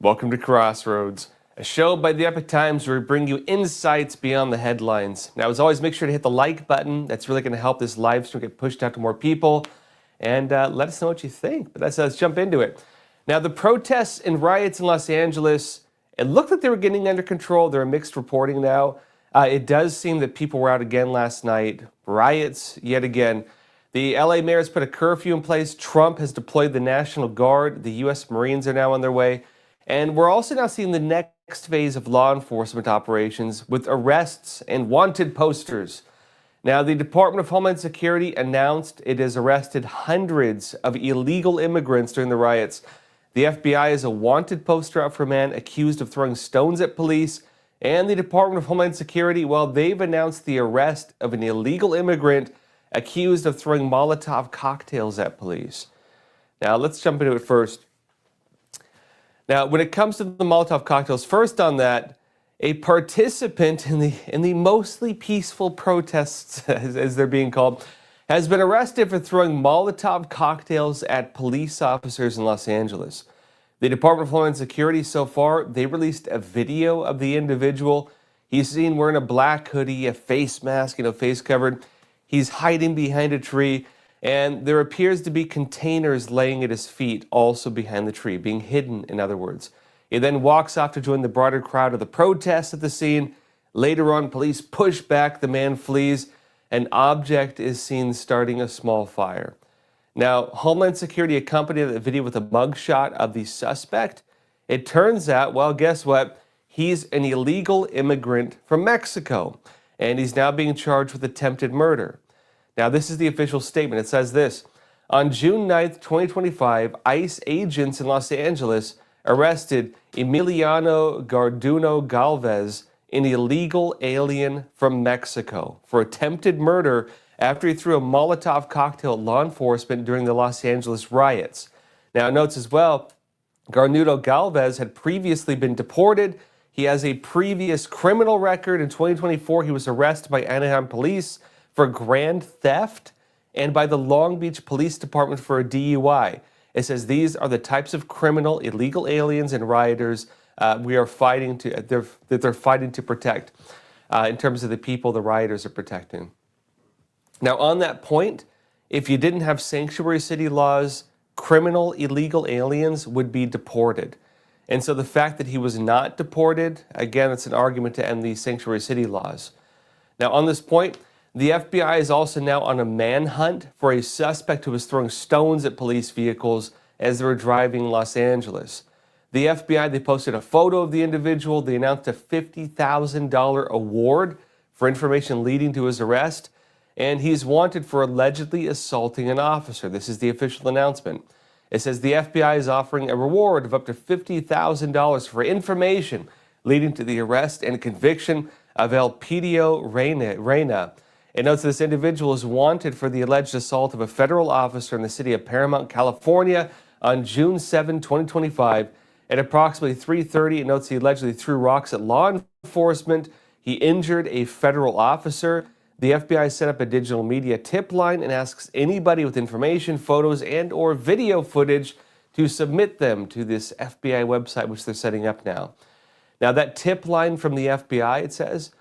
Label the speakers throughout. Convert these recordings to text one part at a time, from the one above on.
Speaker 1: Welcome to Crossroads, a show by the Epoch Times where we bring you insights beyond the headlines. Now, as always, make sure to hit the like button. That's really going to help this live stream get pushed out to more people. And let us know what you think. But let's jump into it. Now, the protests and riots in Los Angeles, it looked like they were getting under control. There are mixed reporting now. It does seem that people were out again last night. Riots yet again. The LA mayor has put a curfew in place. Trump has deployed the National Guard. The U.S. Marines are now on their way. And we're also now seeing the next phase of law enforcement operations with arrests and wanted posters. Now, the Department of Homeland Security announced it has arrested hundreds of illegal immigrants during the riots. The FBI has a wanted poster out for a man accused of throwing stones at police. And the Department of Homeland Security, well, they've announced the arrest of an illegal immigrant accused of throwing Molotov cocktails at police. Now, let's jump into it first. Now, when it comes to the Molotov cocktails, first on that, a participant in the mostly peaceful protests, as they're being called, has been arrested for throwing Molotov cocktails at police officers in Los Angeles. The Department of Homeland Security, so far, they released a video of the individual. He's seen wearing a black hoodie, a face mask, face covered. He's hiding behind a tree. And there appears to be containers laying at his feet, also behind the tree, being hidden, in other words. He then walks off to join the broader crowd of the protests at the scene. Later on, police push back, the man flees. An object is seen starting a small fire. Now, Homeland Security accompanied the video with a mugshot of the suspect. It turns out, well, guess what? He's an illegal immigrant from Mexico, and he's now being charged with attempted murder. Now, this is the official statement. It says this: on June 9th, 2025, ICE agents in Los Angeles arrested Emiliano Garduno Galvez, an illegal alien from Mexico, for attempted murder after he threw a Molotov cocktail at law enforcement during the Los Angeles riots. Now, it notes as well, Garduno Galvez had previously been deported. He has a previous criminal record. In 2024, he was arrested by Anaheim police for grand theft and by the Long Beach Police Department for a DUI. It says these are the types of criminal, illegal aliens and rioters they're fighting to protect in terms of the people the rioters are protecting. Now, on that point, if you didn't have sanctuary city laws, criminal, illegal aliens would be deported. And so the fact that he was not deported, again, it's an argument to end the sanctuary city laws. Now, on this point, the FBI is also now on a manhunt for a suspect who was throwing stones at police vehicles as they were driving in Los Angeles. The FBI, they posted a photo of the individual. They announced a $50,000 award for information leading to his arrest, and he's wanted for allegedly assaulting an officer. This is the official announcement. It says the FBI is offering a reward of up to $50,000 for information leading to the arrest and conviction of Elpidio Reyna. It notes this individual is wanted for the alleged assault of a federal officer in the city of Paramount, California on June 7, 2025. At approximately 3:30, it notes he allegedly threw rocks at law enforcement. He injured a federal officer. The FBI set up a digital media tip line and asks anybody with information, photos, and or video footage to submit them to this FBI website, which they're setting up now. Now, that tip line from the FBI, it says,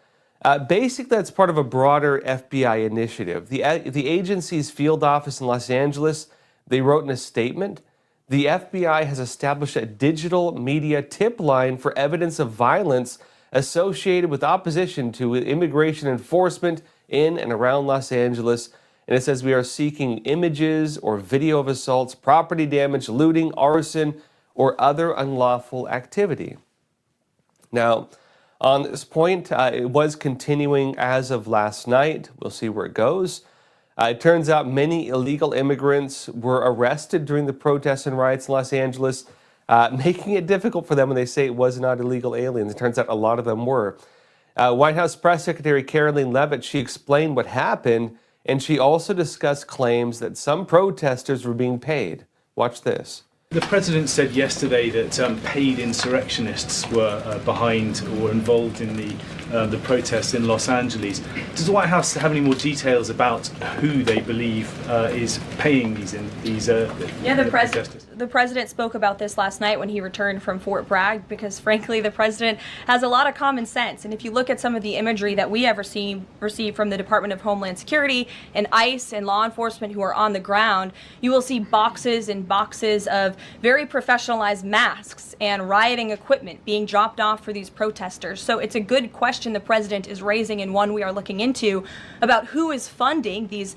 Speaker 1: basically, that's part of a broader FBI initiative. The agency's field office in Los Angeles, they wrote in a statement, the FBI has established a digital media tip line for evidence of violence associated with opposition to immigration enforcement in and around Los Angeles. And it says we are seeking images or video of assaults, property damage, looting, arson, or other unlawful activity. Now, on this point, it was continuing as of last night. We'll see where it goes. It turns out many illegal immigrants were arrested during the protests and riots in Los Angeles, making it difficult for them when they say it was not illegal aliens. It turns out a lot of them were. White House Press Secretary Karoline Leavitt, she explained what happened, and she also discussed claims that some protesters were being paid. Watch this.
Speaker 2: The president said yesterday that paid insurrectionists were behind or involved in the protests in Los Angeles. Does the White House have any more details about who they believe is paying these
Speaker 3: the the president spoke about this last night when he returned from Fort Bragg, because frankly, the president has a lot of common sense. And if you look at some of the imagery that we have received from the Department of Homeland Security and ICE and law enforcement who are on the ground, you will see boxes and boxes of very professionalized masks and rioting equipment being dropped off for these protesters. So it's a good question the president is raising, and one we are looking into, about who is funding these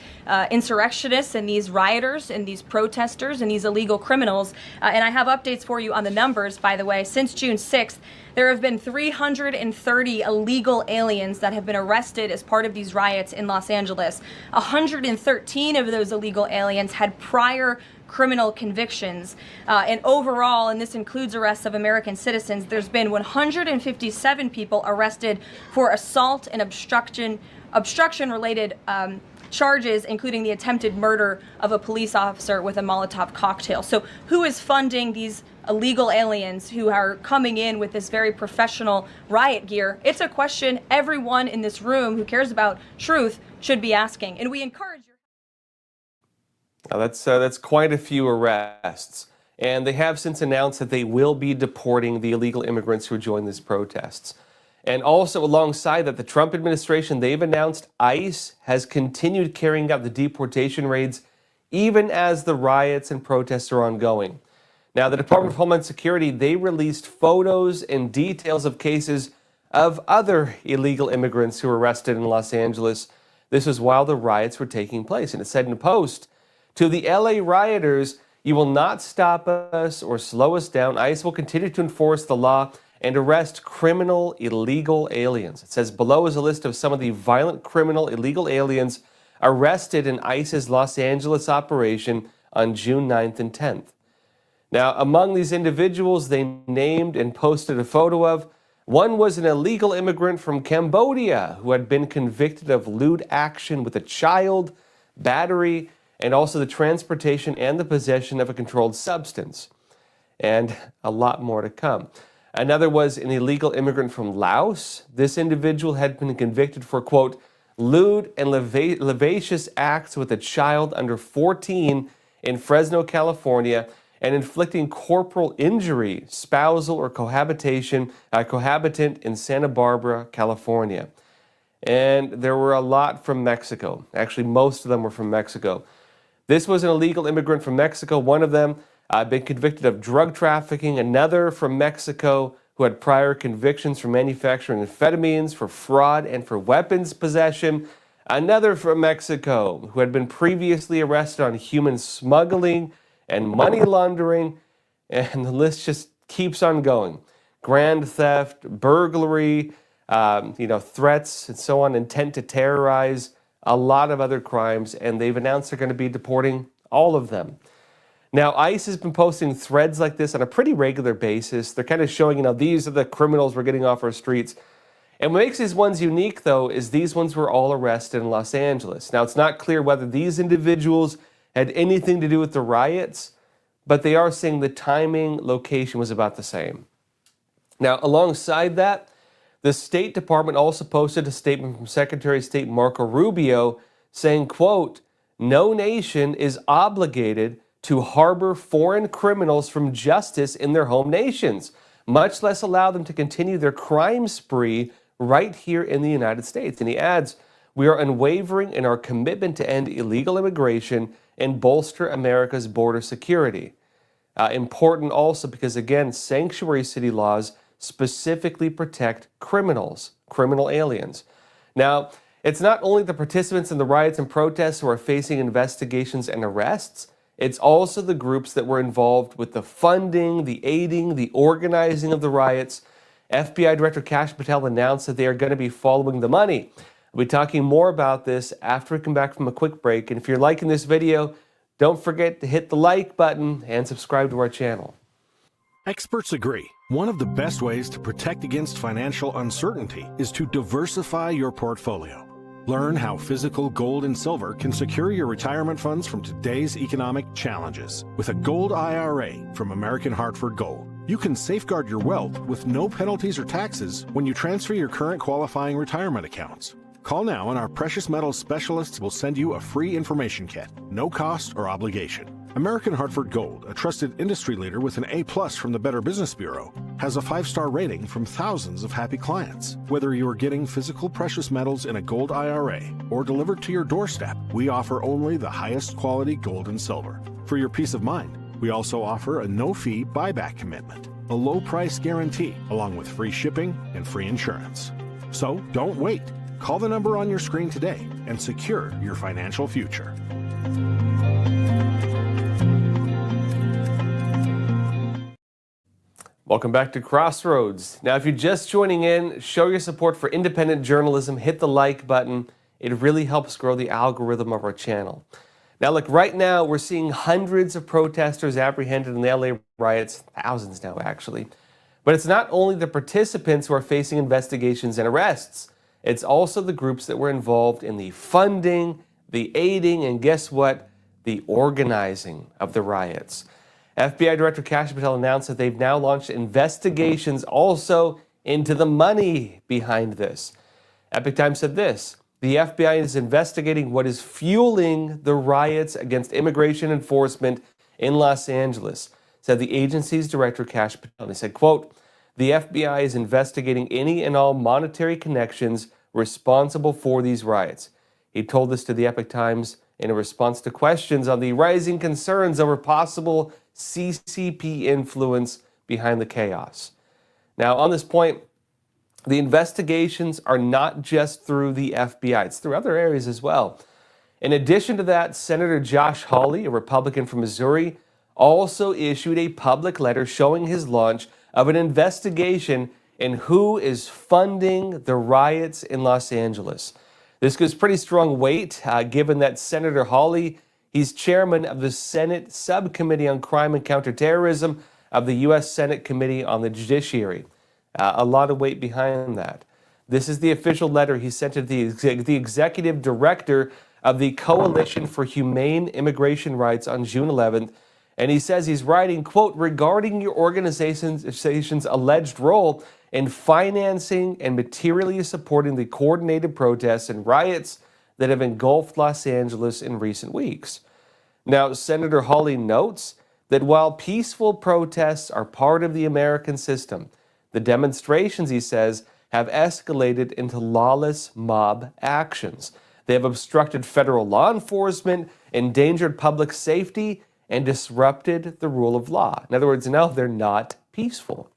Speaker 3: insurrectionists and these rioters and these protesters and these illegal criminals. And I have updates for you on the numbers, by the way. Since June 6th, there have been 330 illegal aliens that have been arrested as part of these riots in Los Angeles. 113 of those illegal aliens had prior criminal convictions. And overall, and this includes arrests of American citizens, there's been 157 people arrested for assault and obstruction-related charges, including the attempted murder of a police officer with a Molotov cocktail. So who is funding these illegal aliens who are coming in with this very professional riot gear? It's a question everyone in this room who cares about truth should be asking. And we encourage your...
Speaker 1: Now that's quite a few arrests. And they have since announced that they will be deporting the illegal immigrants who joined these protests. And also alongside that, the Trump administration, they've announced ICE has continued carrying out the deportation raids even as the riots and protests are ongoing. Now, the Department of Homeland Security, they released photos and details of cases of other illegal immigrants who were arrested in Los Angeles. This was while the riots were taking place. And it said in a post, "To the LA rioters, you will not stop us or slow us down. ICE will continue to enforce the law and arrest criminal illegal aliens." It says below is a list of some of the violent criminal illegal aliens arrested in ICE's Los Angeles operation on June 9th and 10th. Now, among these individuals they named and posted a photo of, one was an illegal immigrant from Cambodia who had been convicted of lewd action with a child, battery, and also the transportation and the possession of a controlled substance. And a lot more to come. Another was an illegal immigrant from Laos. This individual had been convicted for, quote, lewd and lascivious acts with a child under 14 in Fresno, California, and inflicting corporal injury, spousal or cohabitant in Santa Barbara, California. And there were a lot from Mexico. Actually, most of them were from Mexico. This was an illegal immigrant from Mexico. One of them been convicted of drug trafficking. Another from Mexico who had prior convictions for manufacturing amphetamines, for fraud, and for weapons possession. Another from Mexico who had been previously arrested on human smuggling and money laundering, and the list just keeps on going. Grand theft, burglary, threats, and so on, intent to terrorize, a lot of other crimes, and they've announced they're going to be deporting all of them. Now, ICE has been posting threads like this on a pretty regular basis. They're kind of showing, these are the criminals we're getting off our streets. And what makes these ones unique, though, is these ones were all arrested in Los Angeles. Now, it's not clear whether these individuals had anything to do with the riots, but they are saying the timing, location was about the same. Now, alongside that, the State Department also posted a statement from Secretary of State Marco Rubio saying, quote, "No nation is obligated to harbor foreign criminals from justice in their home nations, much less allow them to continue their crime spree right here in the United States." And he adds, "We are unwavering in our commitment to end illegal immigration and bolster America's border security." Important also because, again, sanctuary city laws specifically protect criminals, criminal aliens. Now, it's not only the participants in the riots and protests who are facing investigations and arrests, it's also the groups that were involved with the funding, the aiding, the organizing of the riots. FBI Director Kash Patel announced that they are going to be following the money. We'll be talking more about this after we come back from a quick break. And if you're liking this video, don't forget to hit the like button and subscribe to our channel.
Speaker 4: Experts agree. One of the best ways to protect against financial uncertainty is to diversify your portfolio. Learn how physical gold and silver can secure your retirement funds from today's economic challenges. With a gold IRA from American Hartford Gold, you can safeguard your wealth with no penalties or taxes when you transfer your current qualifying retirement accounts. Call now and our precious metals specialists will send you a free information kit, no cost or obligation. American Hartford Gold, a trusted industry leader with an A+ from the Better Business Bureau, has a 5-star rating from thousands of happy clients. Whether you are getting physical precious metals in a gold IRA or delivered to your doorstep, we offer only the highest quality gold and silver. For your peace of mind, we also offer a no-fee buyback commitment, a low price guarantee, along with free shipping and free insurance. So don't wait. Call the number on your screen today and secure your financial future.
Speaker 1: Welcome back to Crossroads. Now, if you're just joining in, show your support for independent journalism. Hit the like button. It really helps grow the algorithm of our channel. Now, look, right now we're seeing hundreds of protesters apprehended in the LA riots, thousands now actually. But it's not only the participants who are facing investigations and arrests. It's also the groups that were involved in the funding, the aiding, and guess what? The organizing of the riots. FBI Director Kash Patel announced that they've now launched investigations also into the money behind this. Epoch Times said this: the FBI is investigating what is fueling the riots against immigration enforcement in Los Angeles, said the agency's Director Kash Patel. He said, quote, the FBI is investigating any and all monetary connections responsible for these riots. He told this to the Epoch Times in a response to questions on the rising concerns over possible CCP influence behind the chaos. Now, on this point, the investigations are not just through the FBI, it's through other areas as well. In addition to that, Senator Josh Hawley, a Republican from Missouri, also issued a public letter showing his launch of an investigation in who is funding the riots in Los Angeles. This gives pretty strong weight, given that Senator Hawley, he's chairman of the Senate Subcommittee on Crime and Counterterrorism of the U.S. Senate Committee on the Judiciary. A lot of weight behind that. This is the official letter he sent to the executive director of the Coalition for Humane Immigration Rights on June 11th. And he says he's writing, quote, regarding your organization's alleged role in financing and materially supporting the coordinated protests and riots that have engulfed Los Angeles in recent weeks. Now, Senator Hawley notes that while peaceful protests are part of the American system, the demonstrations, he says, have escalated into lawless mob actions. They have obstructed federal law enforcement, endangered public safety, and disrupted the rule of law. In other words, no, they're not peaceful.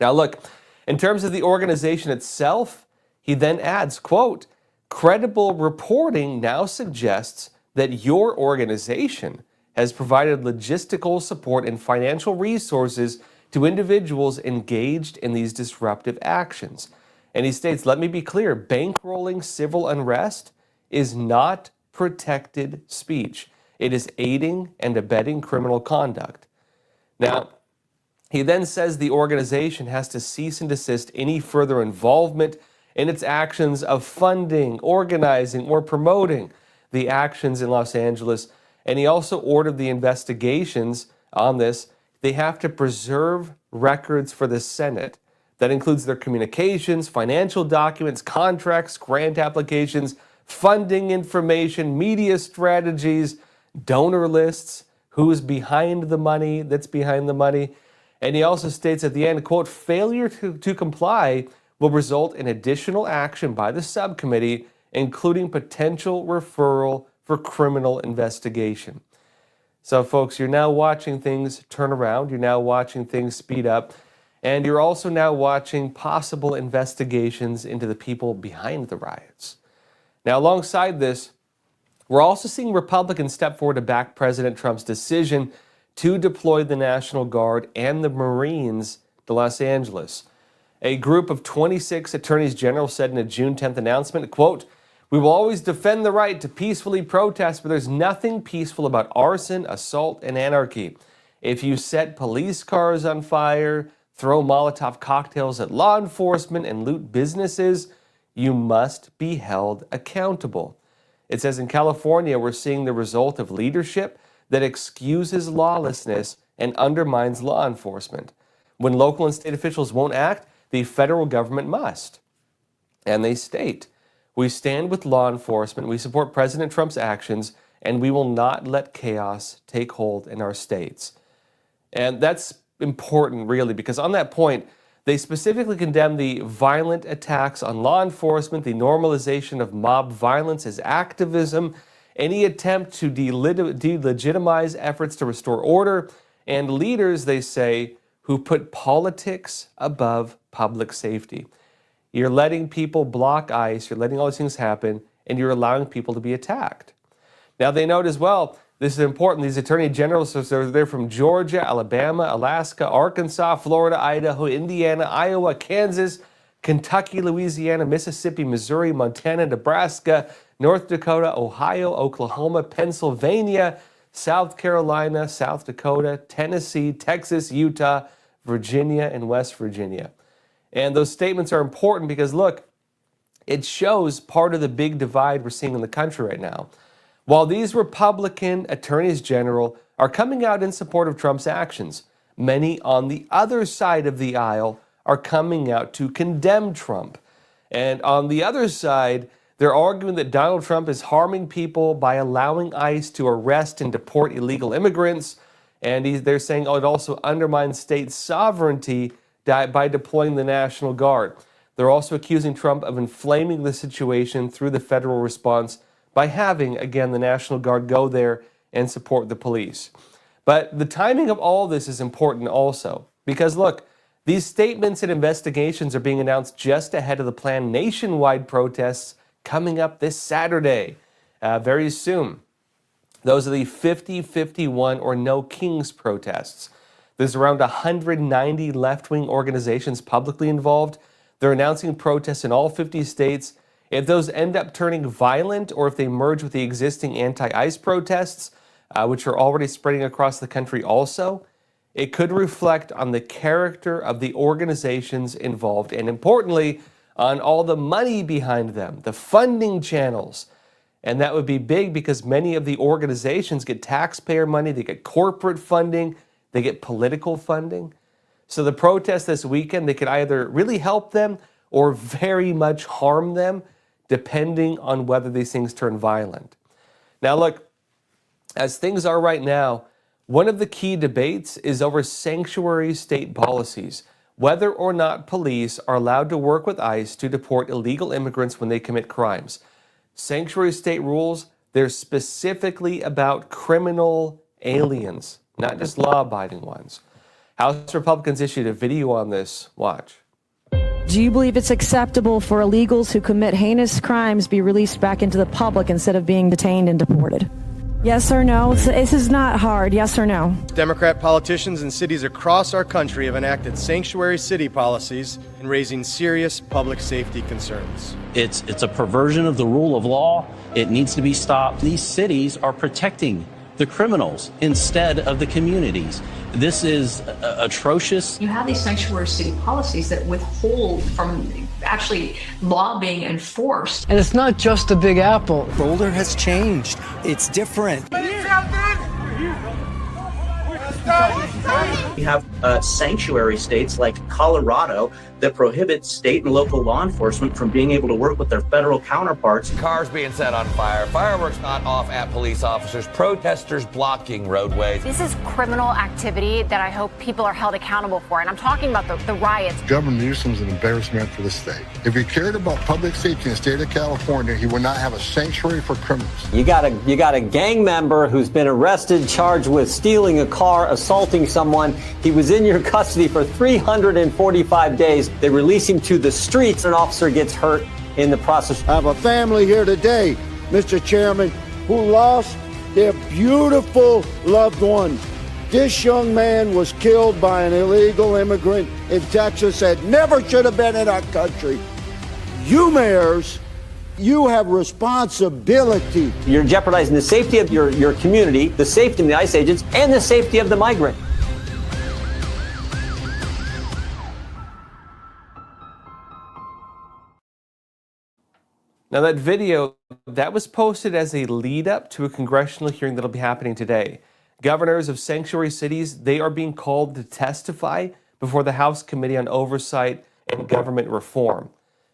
Speaker 1: Now, look, in terms of the organization itself, he then adds, quote, credible reporting now suggests that your organization has provided logistical support and financial resources to individuals engaged in these disruptive actions. And he states, let me be clear, bankrolling civil unrest is not protected speech. It is aiding and abetting criminal conduct. Now, he then says the organization has to cease and desist any further involvement in its actions of funding, organizing, or promoting the actions in Los Angeles. And he also ordered the investigations on this. They have to preserve records for the Senate. That includes their communications, financial documents, contracts, grant applications, funding information, media strategies, donor lists, who is behind the money, that's behind the money. And he also states at the end, quote, failure to comply will result in additional action by the subcommittee, including potential referral for criminal investigation. So folks, you're now watching things turn around, you're now watching things speed up, and you're also now watching possible investigations into the people behind the riots. Now, alongside this, we're also seeing Republicans step forward to back President Trump's decision to deploy the National Guard and the Marines to Los Angeles. A group of 26 attorneys general said in a June 10th announcement, quote, we will always defend the right to peacefully protest, but there's nothing peaceful about arson, assault, and anarchy. If you set police cars on fire, throw Molotov cocktails at law enforcement, and loot businesses, you must be held accountable. It says in California, we're seeing the result of leadership that excuses lawlessness and undermines law enforcement. When local and state officials won't act, the federal government must. And they state, we stand with law enforcement, we support President Trump's actions, and we will not let chaos take hold in our states. And that's important, really, because on that point, they specifically condemn the violent attacks on law enforcement, the normalization of mob violence as activism, any attempt to delegitimize efforts to restore order, and leaders, they say, who put politics above public safety. You're letting people block ICE, you're letting all these things happen, and you're allowing people to be attacked. Now, they note as well, this is important, these attorney generals, they're from Georgia, Alabama, Alaska, Arkansas, Florida, Idaho, Indiana, Iowa, Kansas, Kentucky, Louisiana, Mississippi, Missouri, Montana, Nebraska, North Dakota, Ohio, Oklahoma, Pennsylvania, South Carolina, South Dakota, Tennessee, Texas, Utah, Virginia, and West Virginia. And those statements are important because, look, it shows part of the big divide we're seeing in the country right now. While these Republican attorneys general are coming out in support of Trump's actions, many on the other side of the aisle are coming out to condemn Trump. And on the other side, they're arguing that Donald Trump is harming people by allowing ICE to arrest and deport illegal immigrants. And they're saying, it also undermines state sovereignty by deploying the National Guard. They're also accusing Trump of inflaming the situation through the federal response by having, again, the National Guard go there and support the police. But the timing of all this is important also, because look, these statements and investigations are being announced just ahead of the planned nationwide protests coming up this Saturday, very soon. Those are the 50-51 or No Kings protests. There's around 190 left-wing organizations publicly involved. They're announcing protests in all 50 states. If those end up turning violent or if they merge with the existing anti-ICE protests, which are already spreading across the country also, it could reflect on the character of the organizations involved and, importantly, on all the money behind them, the funding channels. And that would be big because many of the organizations get taxpayer money, they get corporate funding, they get political funding. So the protests this weekend, they could either really help them or very much harm them, depending on whether these things turn violent. Now look, as things are right now, one of the key debates is over sanctuary state policies, whether or not police are allowed to work with ICE to deport illegal immigrants when they commit crimes. Sanctuary state rules, they're specifically about criminal aliens, not just law-abiding ones. House Republicans issued a video on this. Watch.
Speaker 5: Do you believe it's acceptable for illegals who commit heinous crimes be released back into the public instead of being detained and deported? Yes or no? This is not hard. Yes or no?
Speaker 6: Democrat politicians in cities across our country have enacted sanctuary city policies and raising serious public safety concerns.
Speaker 7: It's a perversion of the rule of law. It needs to be stopped. These cities are protecting the criminals instead of the communities. This is atrocious.
Speaker 8: You have these sanctuary city policies that withhold from actually law being enforced.
Speaker 9: And it's not just the Big Apple.
Speaker 10: Boulder has changed. It's different.
Speaker 11: We have sanctuary states like Colorado that prohibit state and local law enforcement from being able to work with their federal counterparts.
Speaker 12: Cars being set on fire, fireworks not off at police officers, protesters blocking roadways.
Speaker 13: This is criminal activity that I hope people are held accountable for, and I'm talking about the riots.
Speaker 14: Governor Newsom's an embarrassment for the state. If he cared about public safety in the state of California, he would not have a sanctuary for criminals.
Speaker 15: You got a gang member who's been arrested, charged with stealing a car, assaulting someone. He was in your custody for 345 days. They release him to the streets. An officer gets hurt in the process.
Speaker 16: I have a family here today, Mr. Chairman, who lost their beautiful loved one. This young man was killed by an illegal immigrant in Texas that never should have been in our country. You mayors, you have responsibility.
Speaker 15: You're jeopardizing the safety of your community, the safety of the ICE agents, and the safety of the migrant.
Speaker 1: Now that video, that was posted as a lead up to a congressional hearing that'll be happening today. Governors of sanctuary cities, they are being called to testify before the House Committee on Oversight and Government Reform.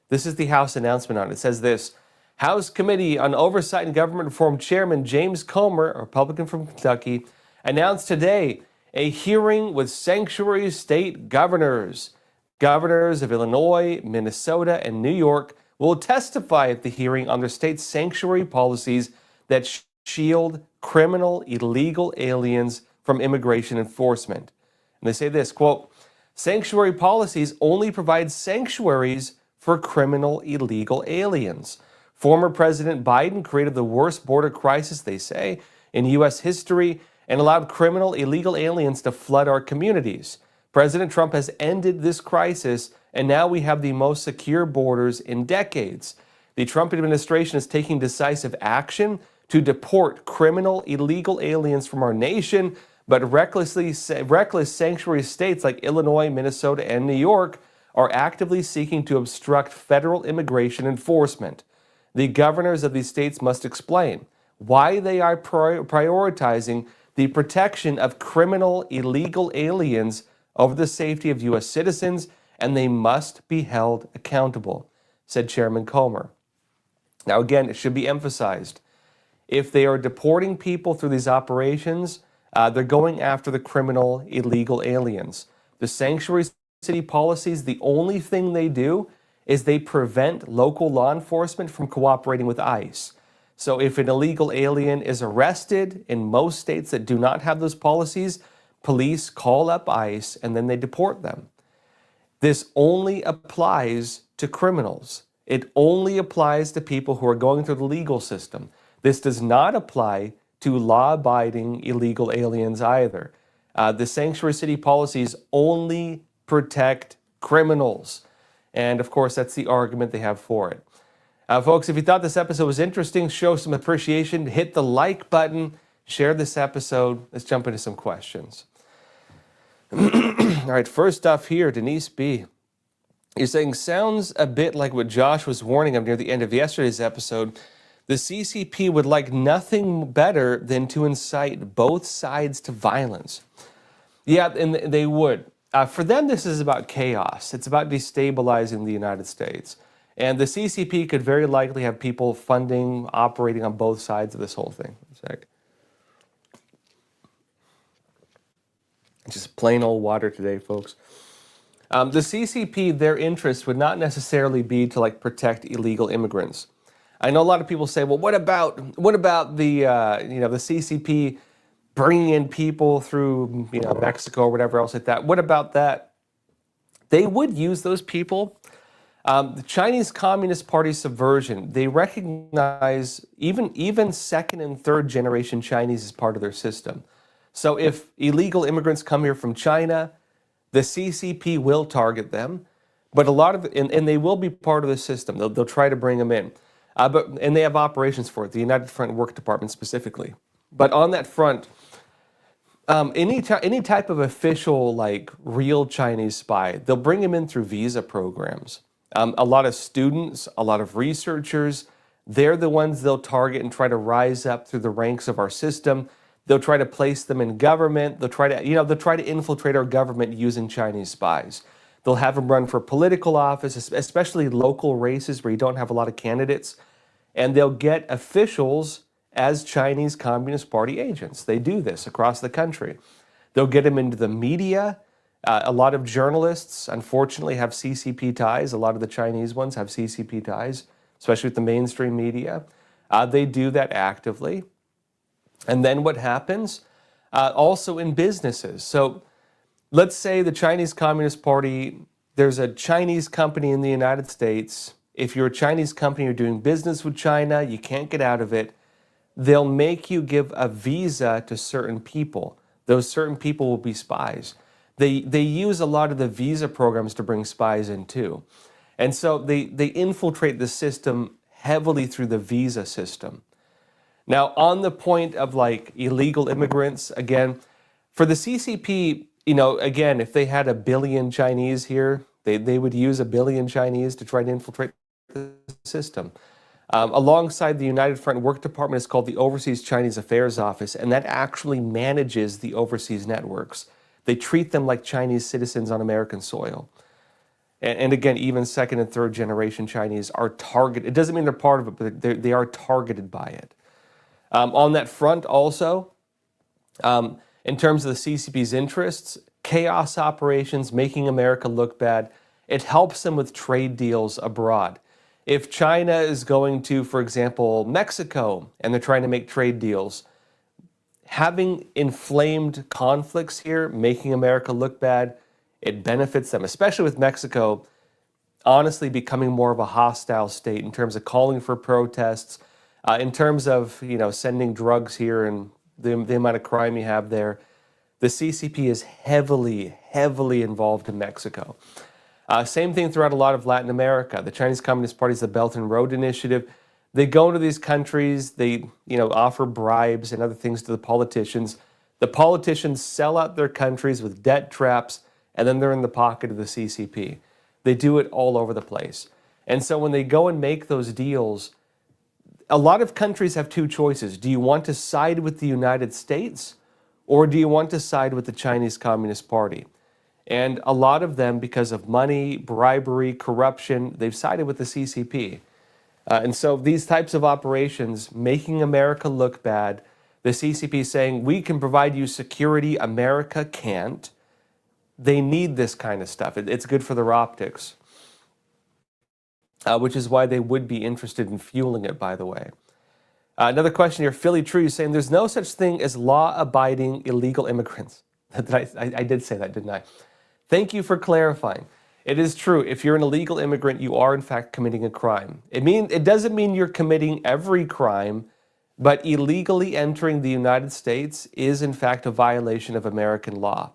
Speaker 1: This is the House announcement on it. It says this: House Committee on Oversight and Government Reform Chairman James Comer, a Republican from Kentucky, announced today a hearing with sanctuary state governors. Governors of Illinois, Minnesota, and New York will testify at the hearing on their state's sanctuary policies that shield criminal illegal aliens from immigration enforcement. And they say this, quote, sanctuary policies only provide sanctuaries for criminal illegal aliens. Former President Biden created the worst border crisis, they say, in U.S. history and allowed criminal illegal aliens to flood our communities. President Trump has ended this crisis, and now we have the most secure borders in decades. The Trump administration is taking decisive action to deport criminal illegal aliens from our nation, but reckless sanctuary states like Illinois, Minnesota, and New York are actively seeking to obstruct federal immigration enforcement. The governors of these states must explain why they are prioritizing the protection of criminal illegal aliens over the safety of U.S. citizens, and they must be held accountable, said Chairman Comer. Now, again, it should be emphasized, if they are deporting people through these operations, they're going after the criminal illegal aliens. The sanctuary city policies, the only thing they do is they prevent local law enforcement from cooperating with ICE. So if an illegal alien is arrested in most states that do not have those policies, police call up ICE and then they deport them. This only applies to criminals. It only applies to people who are going through the legal system. This does not apply to law-abiding illegal aliens either. The sanctuary city policies only protect criminals. And of course, that's the argument they have for it. Folks, if you thought this episode was interesting, show some appreciation, hit the like button, share this episode. Let's jump into some questions. All right, first off here, Denise B. You're saying, sounds a bit like what Josh was warning of near the end of yesterday's episode. The CCP would like nothing better than to incite both sides to violence. Yeah, and they would. For them, this is about chaos. It's about destabilizing the United States. And the CCP could very likely have people funding, operating on both sides of this whole thing. Just plain old water today, folks. The CCP, their interest would not necessarily be to protect illegal immigrants. I know a lot of people say, well, what about the the CCP bringing in people through Mexico or whatever else like that? What about that? They would use those people. The Chinese Communist Party subversion, they recognize even second and third generation Chinese as part of their system. So if illegal immigrants come here from China, the CCP will target them, but and they will be part of the system. They'll try to bring them in, and they have operations for it. The United Front Work Department specifically. But on that front, any type of official real Chinese spy, they'll bring them in through visa programs. A lot of students, a lot of researchers, they're the ones they'll target and try to rise up through the ranks of our system. They'll try to place them in government. They'll try to infiltrate our government using Chinese spies. They'll have them run for political office, especially local races where you don't have a lot of candidates. And they'll get officials as Chinese Communist Party agents. They do this across the country. They'll get them into the media. A lot of journalists, unfortunately, have CCP ties. A lot of the Chinese ones have CCP ties, especially with the mainstream media. They do that actively. And then what happens? Also in businesses. So let's say the Chinese Communist Party, there's a Chinese company in the United States. If you're a Chinese company, you're doing business with China, you can't get out of it. They'll make you give a visa to certain people. Those certain people will be spies. They use a lot of the visa programs to bring spies in too. And so they infiltrate the system heavily through the visa system. Now, on the point of illegal immigrants, again, for the CCP, again, if they had 1 billion Chinese here, they would use 1 billion Chinese to try to infiltrate the system. Alongside the United Front Work Department is called the Overseas Chinese Affairs Office, and that actually manages the overseas networks. They treat them like Chinese citizens on American soil. And again, even second and third generation Chinese are targeted. It doesn't mean they're part of it, but they are targeted by it. On that front also, in terms of the CCP's interests, chaos operations, making America look bad, it helps them with trade deals abroad. If China is going to, for example, Mexico, and they're trying to make trade deals, having inflamed conflicts here, making America look bad, it benefits them, especially with Mexico honestly becoming more of a hostile state in terms of calling for protests, in terms of, sending drugs here and the amount of crime you have there. The CCP is heavily, heavily involved in Mexico. Same thing throughout a lot of Latin America. The Chinese Communist Party's the Belt and Road Initiative. They go into these countries, they offer bribes and other things to the politicians. The politicians sell out their countries with debt traps, and then they're in the pocket of the CCP. They do it all over the place. And so when they go and make those deals, a lot of countries have two choices. Do you want to side with the United States, or do you want to side with the Chinese Communist Party? And a lot of them, because of money, bribery, corruption, they've sided with the CCP. And so these types of operations, making America look bad, the CCP saying, we can provide you security, America can't. They need this kind of stuff. It's good for their optics, which is why they would be interested in fueling it, by the way. Another question here, Philly Tree, saying there's no such thing as law-abiding illegal immigrants. I did say that, didn't I? Thank you for clarifying. It is true. If you're an illegal immigrant, you are in fact committing a crime. It doesn't mean you're committing every crime, but illegally entering the United States is in fact a violation of American law.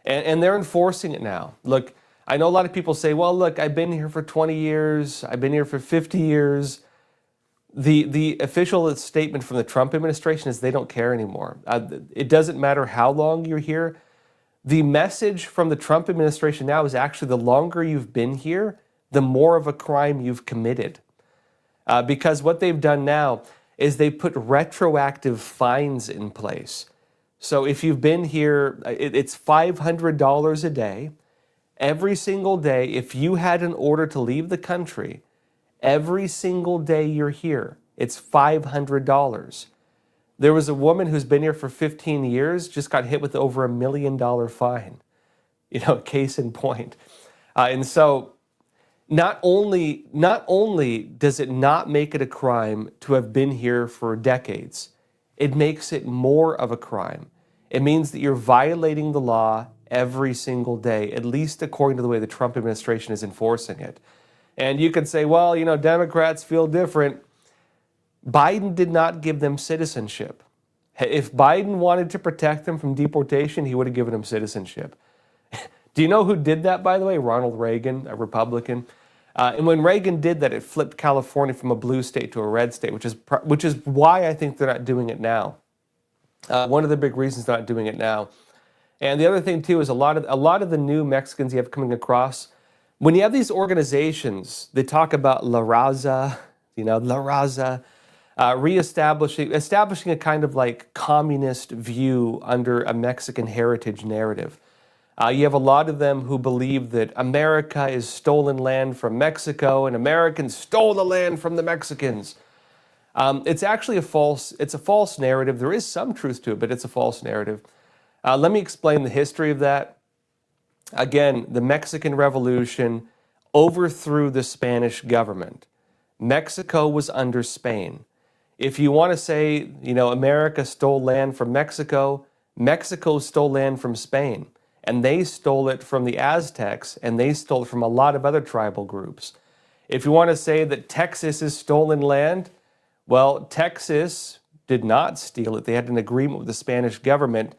Speaker 1: And they're enforcing it now. Look, I know a lot of people say, well, look, I've been here for 20 years. I've been here for 50 years. The official statement from the Trump administration is they don't care anymore. It doesn't matter how long you're here. The message from the Trump administration now is actually the longer you've been here, the more of a crime you've committed. Because what they've done now is they put retroactive fines in place. So if you've been here, it's $500 a day. Every single day, if you had an order to leave the country, every single day you're here, it's $500. There was a woman who's been here for 15 years, just got hit with over $1 million fine. Case in point. And so not only does it not make it a crime to have been here for decades, it makes it more of a crime. It means that you're violating the law every single day, at least according to the way the Trump administration is enforcing it. And you could say, well, Democrats feel different. Biden did not give them citizenship. If Biden wanted to protect them from deportation, he would have given them citizenship. Do you know who did that, by the way? Ronald Reagan, a Republican. And when Reagan did that, it flipped California from a blue state to a red state, which is why I think they're not doing it now. One of the big reasons they're not doing it now. And the other thing, too, is a lot of the new Mexicans you have coming across, when you have these organizations, they talk about La Raza, establishing a kind of like communist view under a Mexican heritage narrative. You have a lot of them who believe that America is stolen land from Mexico and Americans stole the land from the Mexicans. It's actually a false narrative. There is some truth to it, but it's a false narrative. Let me explain the history of that. Again, the Mexican Revolution overthrew the Spanish government. Mexico was under Spain. If you want to say, America stole land from Mexico, Mexico stole land from Spain. And they stole it from the Aztecs, and they stole it from a lot of other tribal groups. If you want to say that Texas is stolen land, well, Texas did not steal it. They had an agreement with the Spanish government.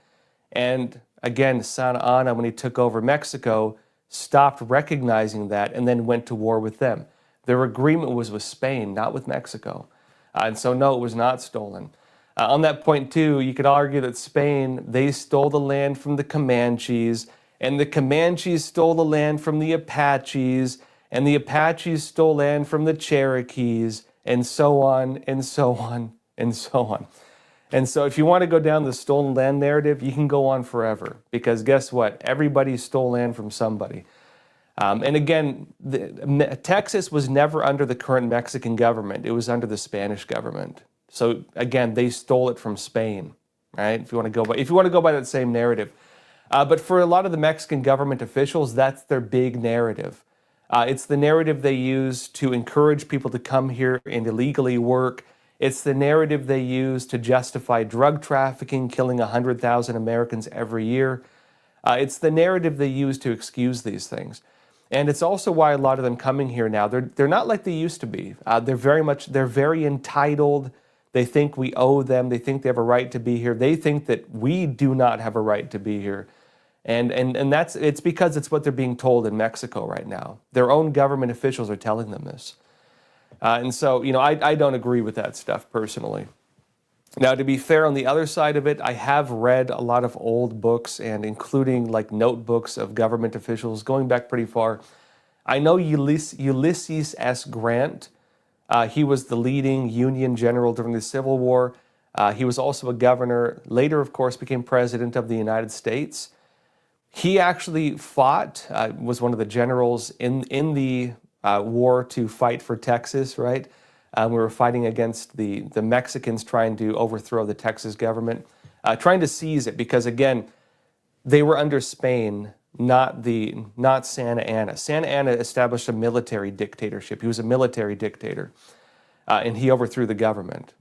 Speaker 1: And again, Santa Anna, when he took over Mexico, stopped recognizing that and then went to war with them. Their agreement was with Spain, not with Mexico. And so, no, it was not stolen. On that point, too, you could argue that Spain, they stole the land from the Comanches, and the Comanches stole the land from the Apaches, and the Apaches stole land from the Cherokees, and so on, and so on, and so on. And so if you want to go down the stolen land narrative, you can go on forever. Because guess what? Everybody stole land from somebody. And again, Texas was never under the current Mexican government. It was under the Spanish government. So again, they stole it from Spain, right? If you want to go by that same narrative. But for a lot of the Mexican government officials, that's their big narrative. It's the narrative they use to encourage people to come here and illegally work. It's the narrative they use to justify drug trafficking, killing 100,000 Americans every year. It's the narrative they use to excuse these things. And it's also why a lot of them coming here now, they're not like they used to be. They're very entitled. They think we owe them. They think they have a right to be here. They think that we do not have a right to be here. And it's because it's what they're being told in Mexico right now. Their own government officials are telling them this. And so, I don't agree with that stuff personally. Now, to be fair, on the other side of it, I have read a lot of old books, and including like notebooks of government officials going back pretty far. I know Ulysses S. Grant. He was the leading Union general during the Civil War. He was also a governor. Later, of course, became president of the United States. He actually fought, was one of the generals in the war to fight for Texas, right? We were fighting against the Mexicans trying to overthrow the Texas government, trying to seize it because, again, they were under Spain, not Santa Anna. Santa Anna established a military dictatorship. He was a military dictator, and he overthrew the government.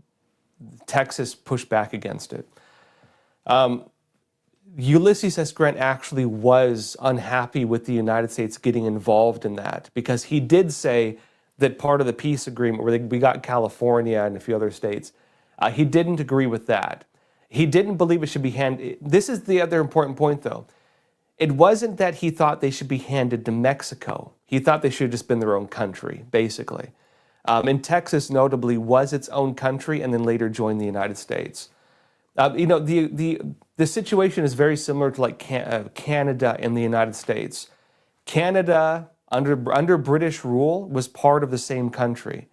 Speaker 1: Texas pushed back against it. Ulysses S. Grant actually was unhappy with the United States getting involved in that because he did say that part of the peace agreement where we got California and a few other states, he didn't agree with that. He didn't believe it should be handed. This is the other important point, though. It wasn't that he thought they should be handed to Mexico. He thought they should have just been their own country, basically. And Texas, notably, was its own country and then later joined the United States. The situation is very similar to like Canada and the United States. Canada, under British rule, was part of the same country.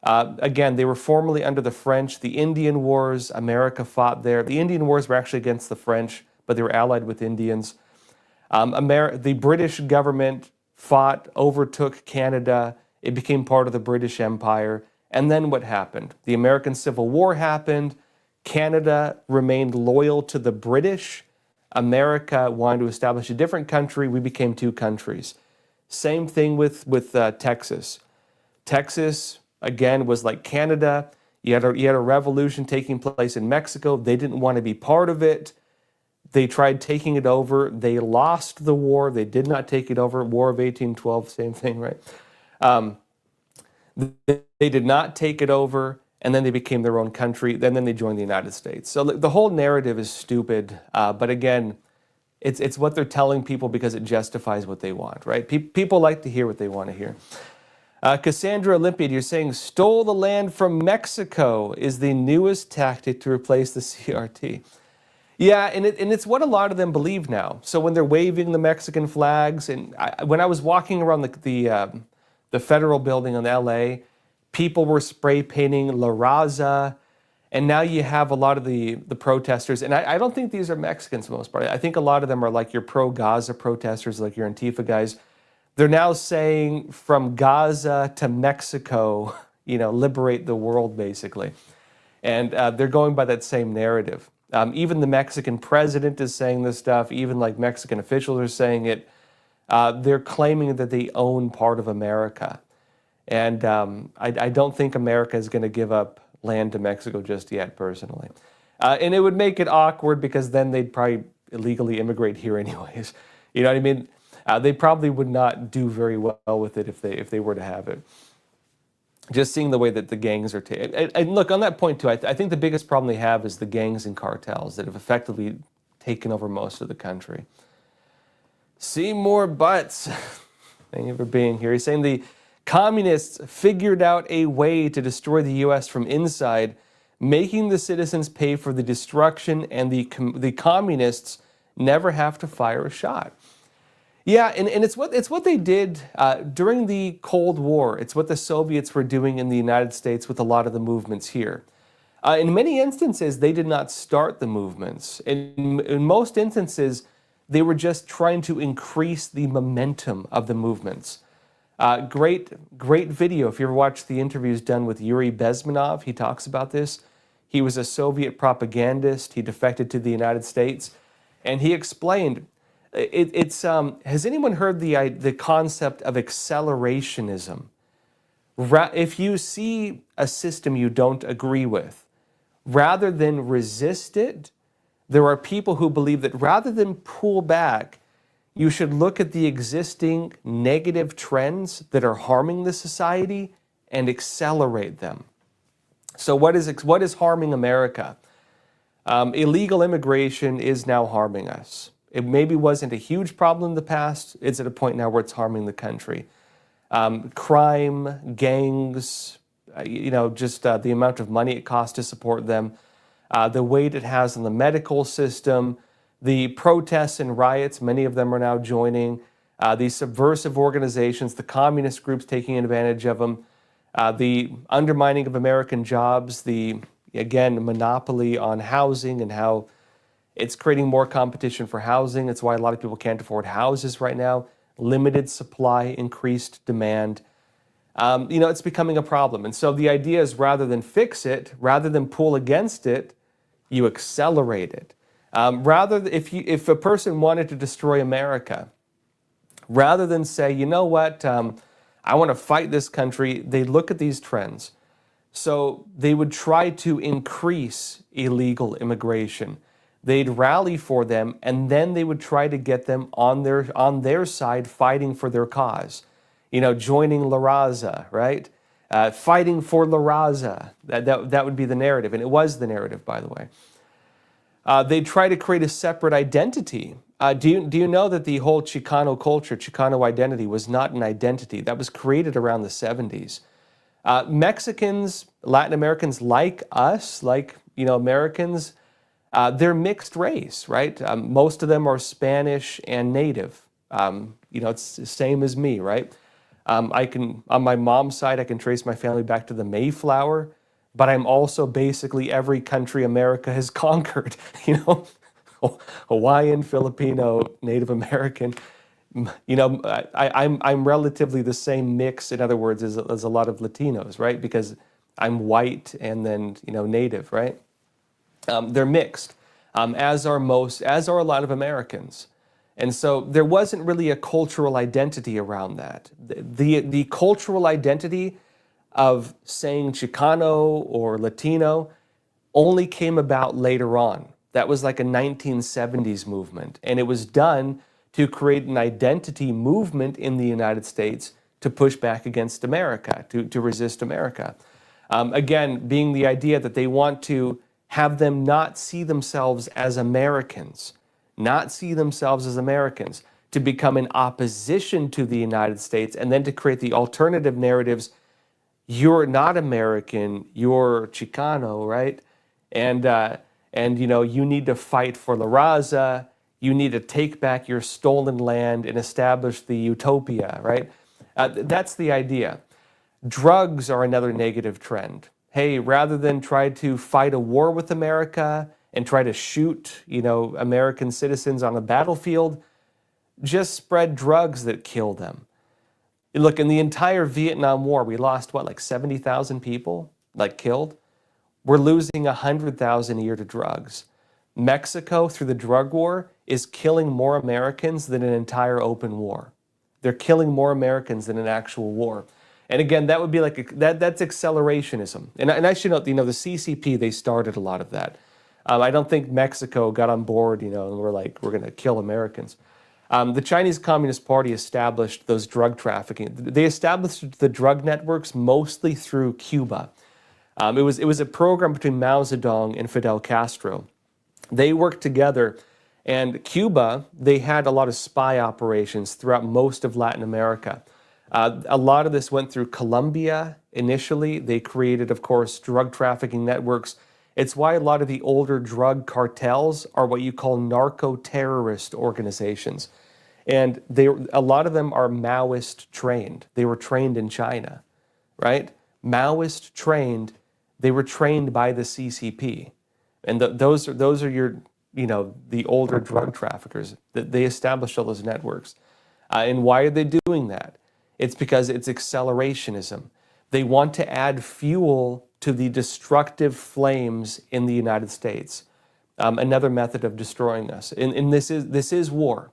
Speaker 1: Again, they were formerly under the French. The Indian Wars, America fought there. The Indian Wars were actually against the French, but they were allied with Indians. The British government fought, overtook Canada. It became part of the British Empire. And then what happened? The American Civil War happened. Canada remained loyal to the British. America wanted to establish a different country. We became two countries. Same thing with Texas. Texas, again, was like Canada. You had a revolution taking place in Mexico. They didn't want to be part of it. They tried taking it over. They lost the war. They did not take it over. War of 1812, same thing, right? They did not take it over, and then they became their own country. Then they joined the United States. So the whole narrative is stupid. But again, it's what they're telling people because it justifies what they want, right? People like to hear what they want to hear. Cassandra Olympiad, you're saying stole the land from Mexico is the newest tactic to replace the CRT. Yeah, and it's what a lot of them believe now. So when they're waving the Mexican flags, and when I was walking around the federal building in LA, people were spray painting La Raza, and now you have a lot of the protesters, and I don't think these are Mexicans for the most part. I think a lot of them are like your pro-Gaza protesters, like your Antifa guys. They're now saying from Gaza to Mexico, liberate the world, basically. And they're going by that same narrative. Even the Mexican president is saying this stuff. Even like Mexican officials are saying it. They're claiming that they own part of America. And I don't think America is going to give up land to Mexico just yet, personally. And it would make it awkward because then they'd probably illegally immigrate here anyways. You know what I mean? They probably would not do very well with it if they were to have it. Just seeing the way that the gangs are taking. And look, on that point too, I think the biggest problem they have is the gangs and cartels that have effectively taken over most of the country. Seymour Butts, thank you for being here. He's saying the communists figured out a way to destroy the U.S. from inside, making the citizens pay for the destruction, and the communists never have to fire a shot. Yeah, and it's what they did during the Cold War. It's what the Soviets were doing in the United States with a lot of the movements here. In many instances, they did not start the movements. In most instances, They were just trying to increase the momentum of the movements. Great video. If you ever watched the interviews done with Yuri Bezmenov, he talks about this. He was a Soviet propagandist. He defected to the United States, and he explained, has anyone heard the concept of accelerationism? If you see a system you don't agree with, rather than resist it, there are people who believe that rather than pull back, you should look at the existing negative trends that are harming the society and accelerate them. So what is harming America? Illegal immigration is now harming us. It maybe wasn't a huge problem in the past. It's at a point now where it's harming the country. Crime, gangs, just the amount of money it costs to support them, the weight it has on the medical system, the protests and riots, many of them are now joining, these subversive organizations, the communist groups taking advantage of them, the undermining of American jobs, the, again, monopoly on housing and how it's creating more competition for housing. It's why a lot of people can't afford houses right now. Limited supply, increased demand. It's becoming a problem. And so the idea is rather than fix it, rather than pull against it, you accelerate it. If a person wanted to destroy America, rather than say, you know what, I want to fight this country, they look at these trends. So they would try to increase illegal immigration. They'd rally for them, and then they would try to get them on their side, fighting for their cause. Joining La Raza, right? Fighting for La Raza. That would be the narrative, and it was the narrative, by the way. They'd try to create a separate identity. Do you know that the whole Chicano culture, Chicano identity, was not an identity? That was created around the 70s. Mexicans, Latin Americans like us, Americans, they're mixed race, right? Most of them are Spanish and Native. It's the same as me, right? On my mom's side, I can trace my family back to the Mayflower, but I'm also basically every country America has conquered, Hawaiian, Filipino, Native American. I'm relatively the same mix, in other words, as a lot of Latinos, right? Because I'm white and then, Native, right? They're mixed, as are a lot of Americans. And so there wasn't really a cultural identity around that. The cultural identity of saying Chicano or Latino only came about later on. That was like a 1970s movement. And it was done to create an identity movement in the United States to push back against America, to resist America. Again, being the idea that they want to have them not see themselves as Americans, to become in opposition to the United States, and then to create the alternative narratives. You're not American, you're Chicano, right? And you need to fight for La Raza, you need to take back your stolen land and establish the utopia, right? That's the idea. Drugs are another negative trend. Hey, rather than try to fight a war with America and try to shoot, American citizens on a battlefield, just spread drugs that kill them. Look, in the entire Vietnam War, we lost, 70,000 people, killed? We're losing 100,000 a year to drugs. Mexico, through the drug war, is killing more Americans than an entire open war. They're killing more Americans than an actual war. And again, that would be that's accelerationism. And I should note, the CCP, they started a lot of that. I don't think Mexico got on board, and we're going to kill Americans. The Chinese Communist Party established those drug trafficking. They established the drug networks mostly through Cuba. It was a program between Mao Zedong and Fidel Castro. They worked together, and Cuba, they had a lot of spy operations throughout most of Latin America. A lot of this went through Colombia initially. They created, of course, drug trafficking networks. It's why a lot of the older drug cartels are what you call narco-terrorist organizations. And a lot of them are Maoist trained. They were trained in China, right? Maoist trained, they were trained by the CCP. And those are your the older drug traffickers. They established all those networks. And why are they doing that? It's because it's accelerationism. They want to add fuel to the destructive flames in the United States. Another method of destroying us. And this is war.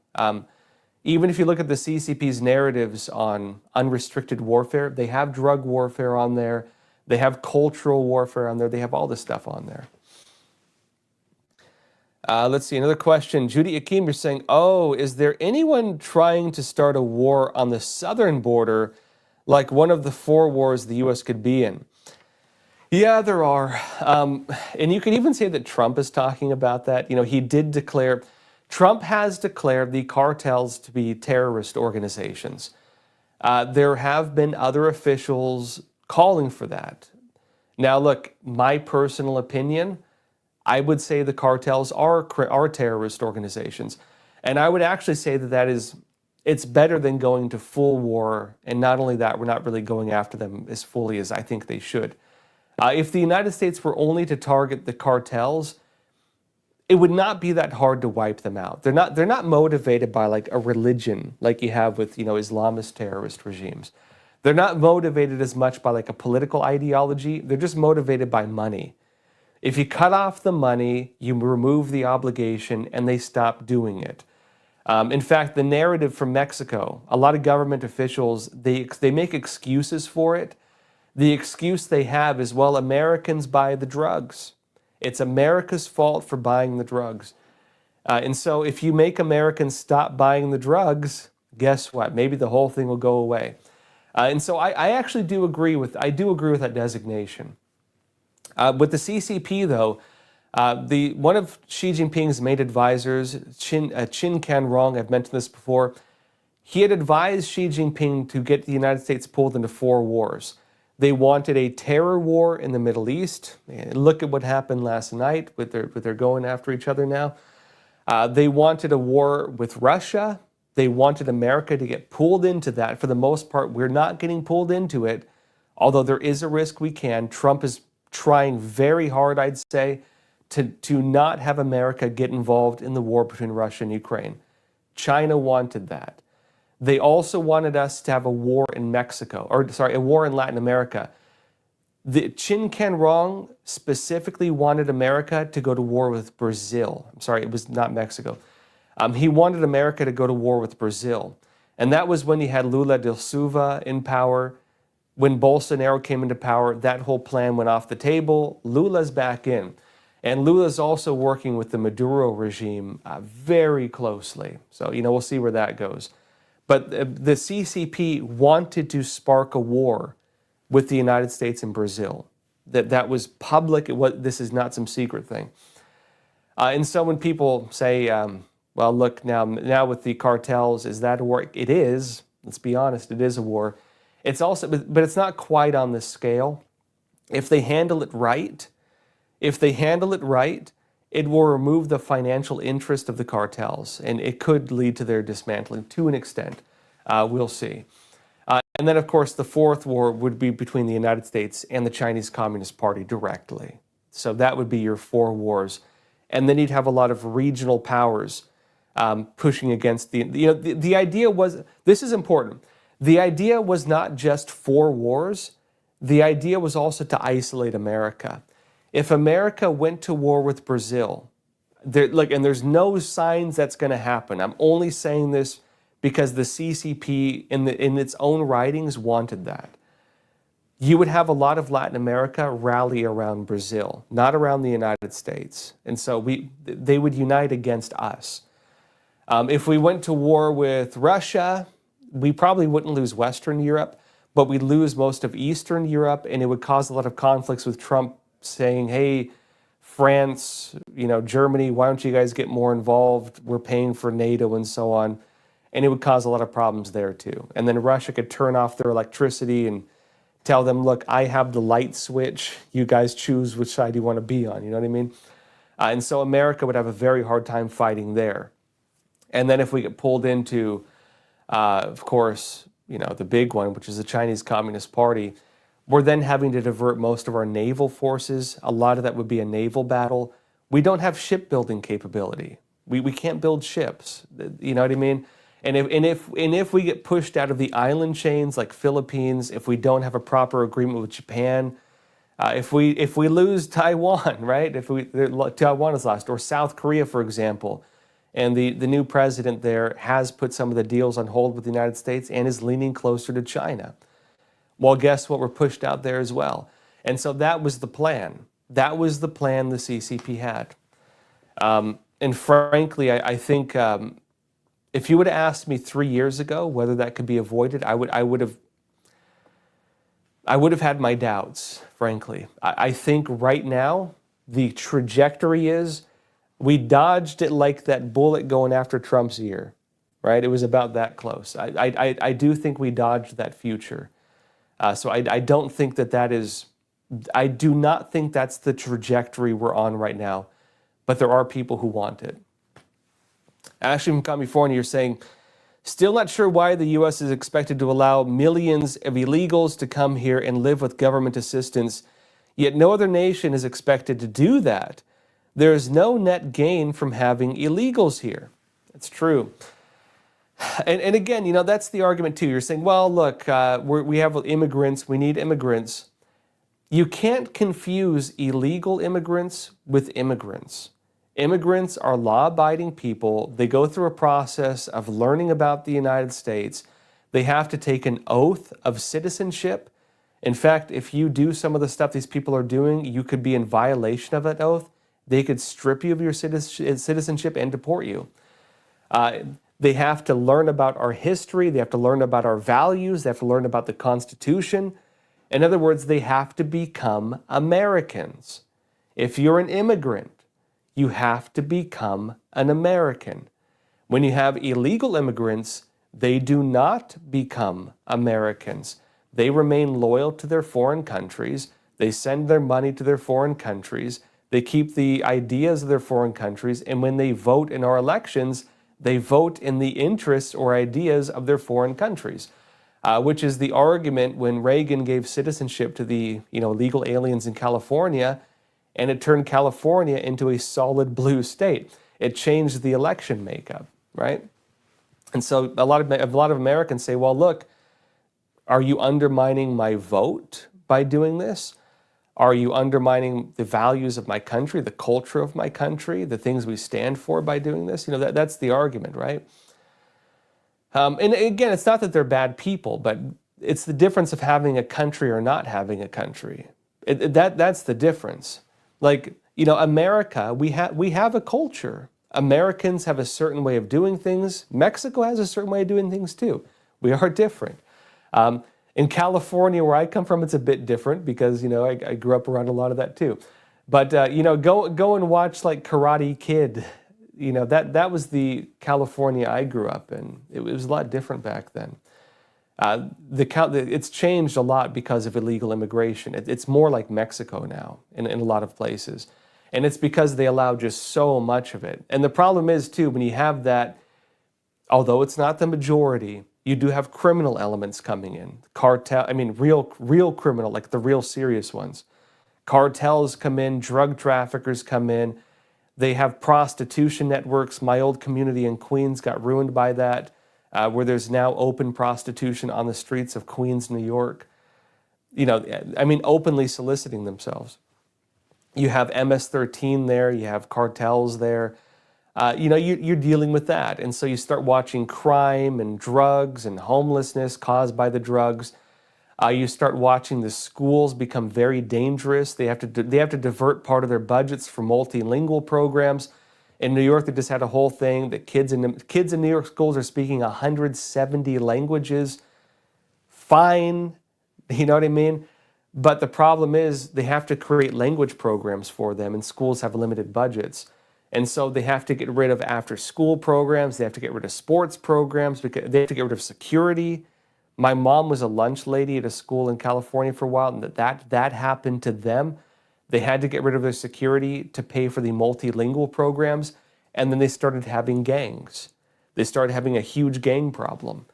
Speaker 1: Even if you look at the CCP's narratives on unrestricted warfare, they have drug warfare on there. They have cultural warfare on there. They have all this stuff on there. Let's see, another question. Judy Akeem, you're saying, is there anyone trying to start a war on the southern border like one of the 4 wars the U.S. could be in? Yeah, there are. And you can even say that Trump is talking about that. He did declare, Trump has declared the cartels to be terrorist organizations. There have been other officials calling for that. Now, look, my personal opinion, I would say the cartels are terrorist organizations. And I would actually say that it's better than going to full war. And not only that, we're not really going after them as fully as I think they should. If the United States were only to target the cartels, it would not be that hard to wipe them out. They're not motivated by like a religion like you have with, Islamist terrorist regimes. They're not motivated as much by like a political ideology. They're just motivated by money. If you cut off the money, you remove the obligation, and they stop doing it. In fact, the narrative from Mexico, a lot of government officials, they make excuses for it. The excuse they have is, well, Americans buy the drugs. It's America's fault for buying the drugs. And so if you make Americans stop buying the drugs, guess what? Maybe the whole thing will go away. And so I actually do agree with that designation. With the CCP, though, one of Xi Jinping's main advisors, Qin Can Rong, I've mentioned this before, he had advised Xi Jinping to get the United States pulled into 4 wars. They wanted a terror war in the Middle East. Look at what happened last night with their going after each other now. They wanted a war with Russia. They wanted America to get pulled into that. For the most part, we're not getting pulled into it, although there is a risk we can. Trump is trying very hard, I'd say, to not have America get involved in the war between Russia and Ukraine. China wanted that. They also wanted us to have a war in Mexico, a war in Latin America. The Qin Can Rong specifically wanted America to go to war with Brazil. I'm sorry, it was not Mexico. He wanted America to go to war with Brazil. And that was when you had Lula da Silva in power. When Bolsonaro came into power, that whole plan went off the table. Lula's back in. And Lula's also working with the Maduro regime very closely. So, we'll see where that goes. But the CCP wanted to spark a war with the United States and Brazil. That was public. This is not some secret thing. And so when people say, well, look, now with the cartels, is that a war? It is. Let's be honest, it is a war. It's also, but it's not quite on this scale. If they handle it right, it will remove the financial interest of the cartels, and it could lead to their dismantling to an extent. We'll see. And then, of course, the 4th war would be between the United States and the Chinese Communist Party directly. So that would be your 4 wars. And then you'd have a lot of regional powers pushing against the idea was, this is important, the idea was not just 4 wars. The idea was also to isolate America. If America went to war with Brazil, and there's no signs that's going to happen. I'm only saying this because the CCP in its own writings wanted that. You would have a lot of Latin America rally around Brazil, not around the United States. And so they would unite against us. If we went to war with Russia, we probably wouldn't lose Western Europe, but we'd lose most of Eastern Europe, and it would cause a lot of conflicts with Trump saying, hey, France, Germany, why don't you guys get more involved? We're paying for NATO and so on. And it would cause a lot of problems there too. And then Russia could turn off their electricity and tell them, look, I have the light switch. You guys choose which side you want to be on. You know what I mean? And so America would have a very hard time fighting there. And then if we get pulled into, of course, the big one, which is the Chinese Communist Party, we're then having to divert most of our naval forces. A lot of that would be a naval battle. We don't have shipbuilding capability. We can't build ships. You know what I mean? And if we get pushed out of the island chains like Philippines, if we don't have a proper agreement with Japan, if we lose Taiwan, right? If Taiwan is lost, or South Korea, for example, and the new president there has put some of the deals on hold with the United States and is leaning closer to China. Well, guess what? We're pushed out there as well. And so that was the plan. That was the plan the CCP had. And frankly, I think if you would have asked me 3 years ago whether that could be avoided, I would have had my doubts, frankly. I think right now the trajectory is we dodged it like that bullet going after Trump's ear, right? It was about that close. I do think we dodged that future. So I don't think that is, I do not think that's the trajectory we're on right now, but there are people who want it. Ashley from California, you're saying, still not sure why the U.S. is expected to allow millions of illegals to come here and live with government assistance, yet no other nation is expected to do that. There is no net gain from having illegals here. That's true. And again, that's the argument too. You're saying, well, look, we have immigrants, we need immigrants. You can't confuse illegal immigrants with immigrants. Immigrants are law-abiding people. They go through a process of learning about the United States. They have to take an oath of citizenship. In fact, if you do some of the stuff these people are doing, you could be in violation of that oath. They could strip you of your citizenship and deport you. They have to learn about our history. They have to learn about our values. They have to learn about the Constitution. In other words, they have to become Americans. If you're an immigrant, you have to become an American. When you have illegal immigrants, they do not become Americans. They remain loyal to their foreign countries. They send their money to their foreign countries. They keep the ideas of their foreign countries, and when they vote in our elections, they vote in the interests or ideas of their foreign countries, which is the argument when Reagan gave citizenship to the illegal aliens in California, and it turned California into a solid blue state. It changed the election makeup, right? And so a lot of Americans say, well, look, are you undermining my vote by doing this? Are you undermining the values of my country, the culture of my country, the things we stand for by doing this? That's the argument, right? And again, it's not that they're bad people, but it's the difference of having a country or not having a country. That's the difference. Like, America, we have a culture. Americans have a certain way of doing things. Mexico has a certain way of doing things too. We are different. In California, where I come from, it's a bit different because, I grew up around a lot of that too. But, go and watch like Karate Kid. That was the California I grew up in. It was a lot different back then. It's changed a lot because of illegal immigration. It's more like Mexico now in a lot of places. And it's because they allow just so much of it. And the problem is too, when you have that, although it's not the majority, you do have criminal elements coming in. Real criminal, like the real serious ones. Cartels come in, drug traffickers come in. They have prostitution networks. My old community in Queens got ruined by that, where there's now open prostitution on the streets of Queens, New York. Openly soliciting themselves. You have MS-13 there. You have cartels there. You're dealing with that. And so you start watching crime and drugs and homelessness caused by the drugs. You start watching the schools become very dangerous. They have to divert part of their budgets for multilingual programs. In New York, they just had a whole thing that kids in New York schools are speaking 170 languages. Fine, you know what I mean? But the problem is they have to create language programs for them, and schools have limited budgets. And so they have to get rid of after-school programs. They have to get rid of sports programs. Because they have to get rid of security. My mom was a lunch lady at a school in California for a while, and that happened to them. They had to get rid of their security to pay for the multilingual programs, and then they started having gangs. They started having a huge gang problem.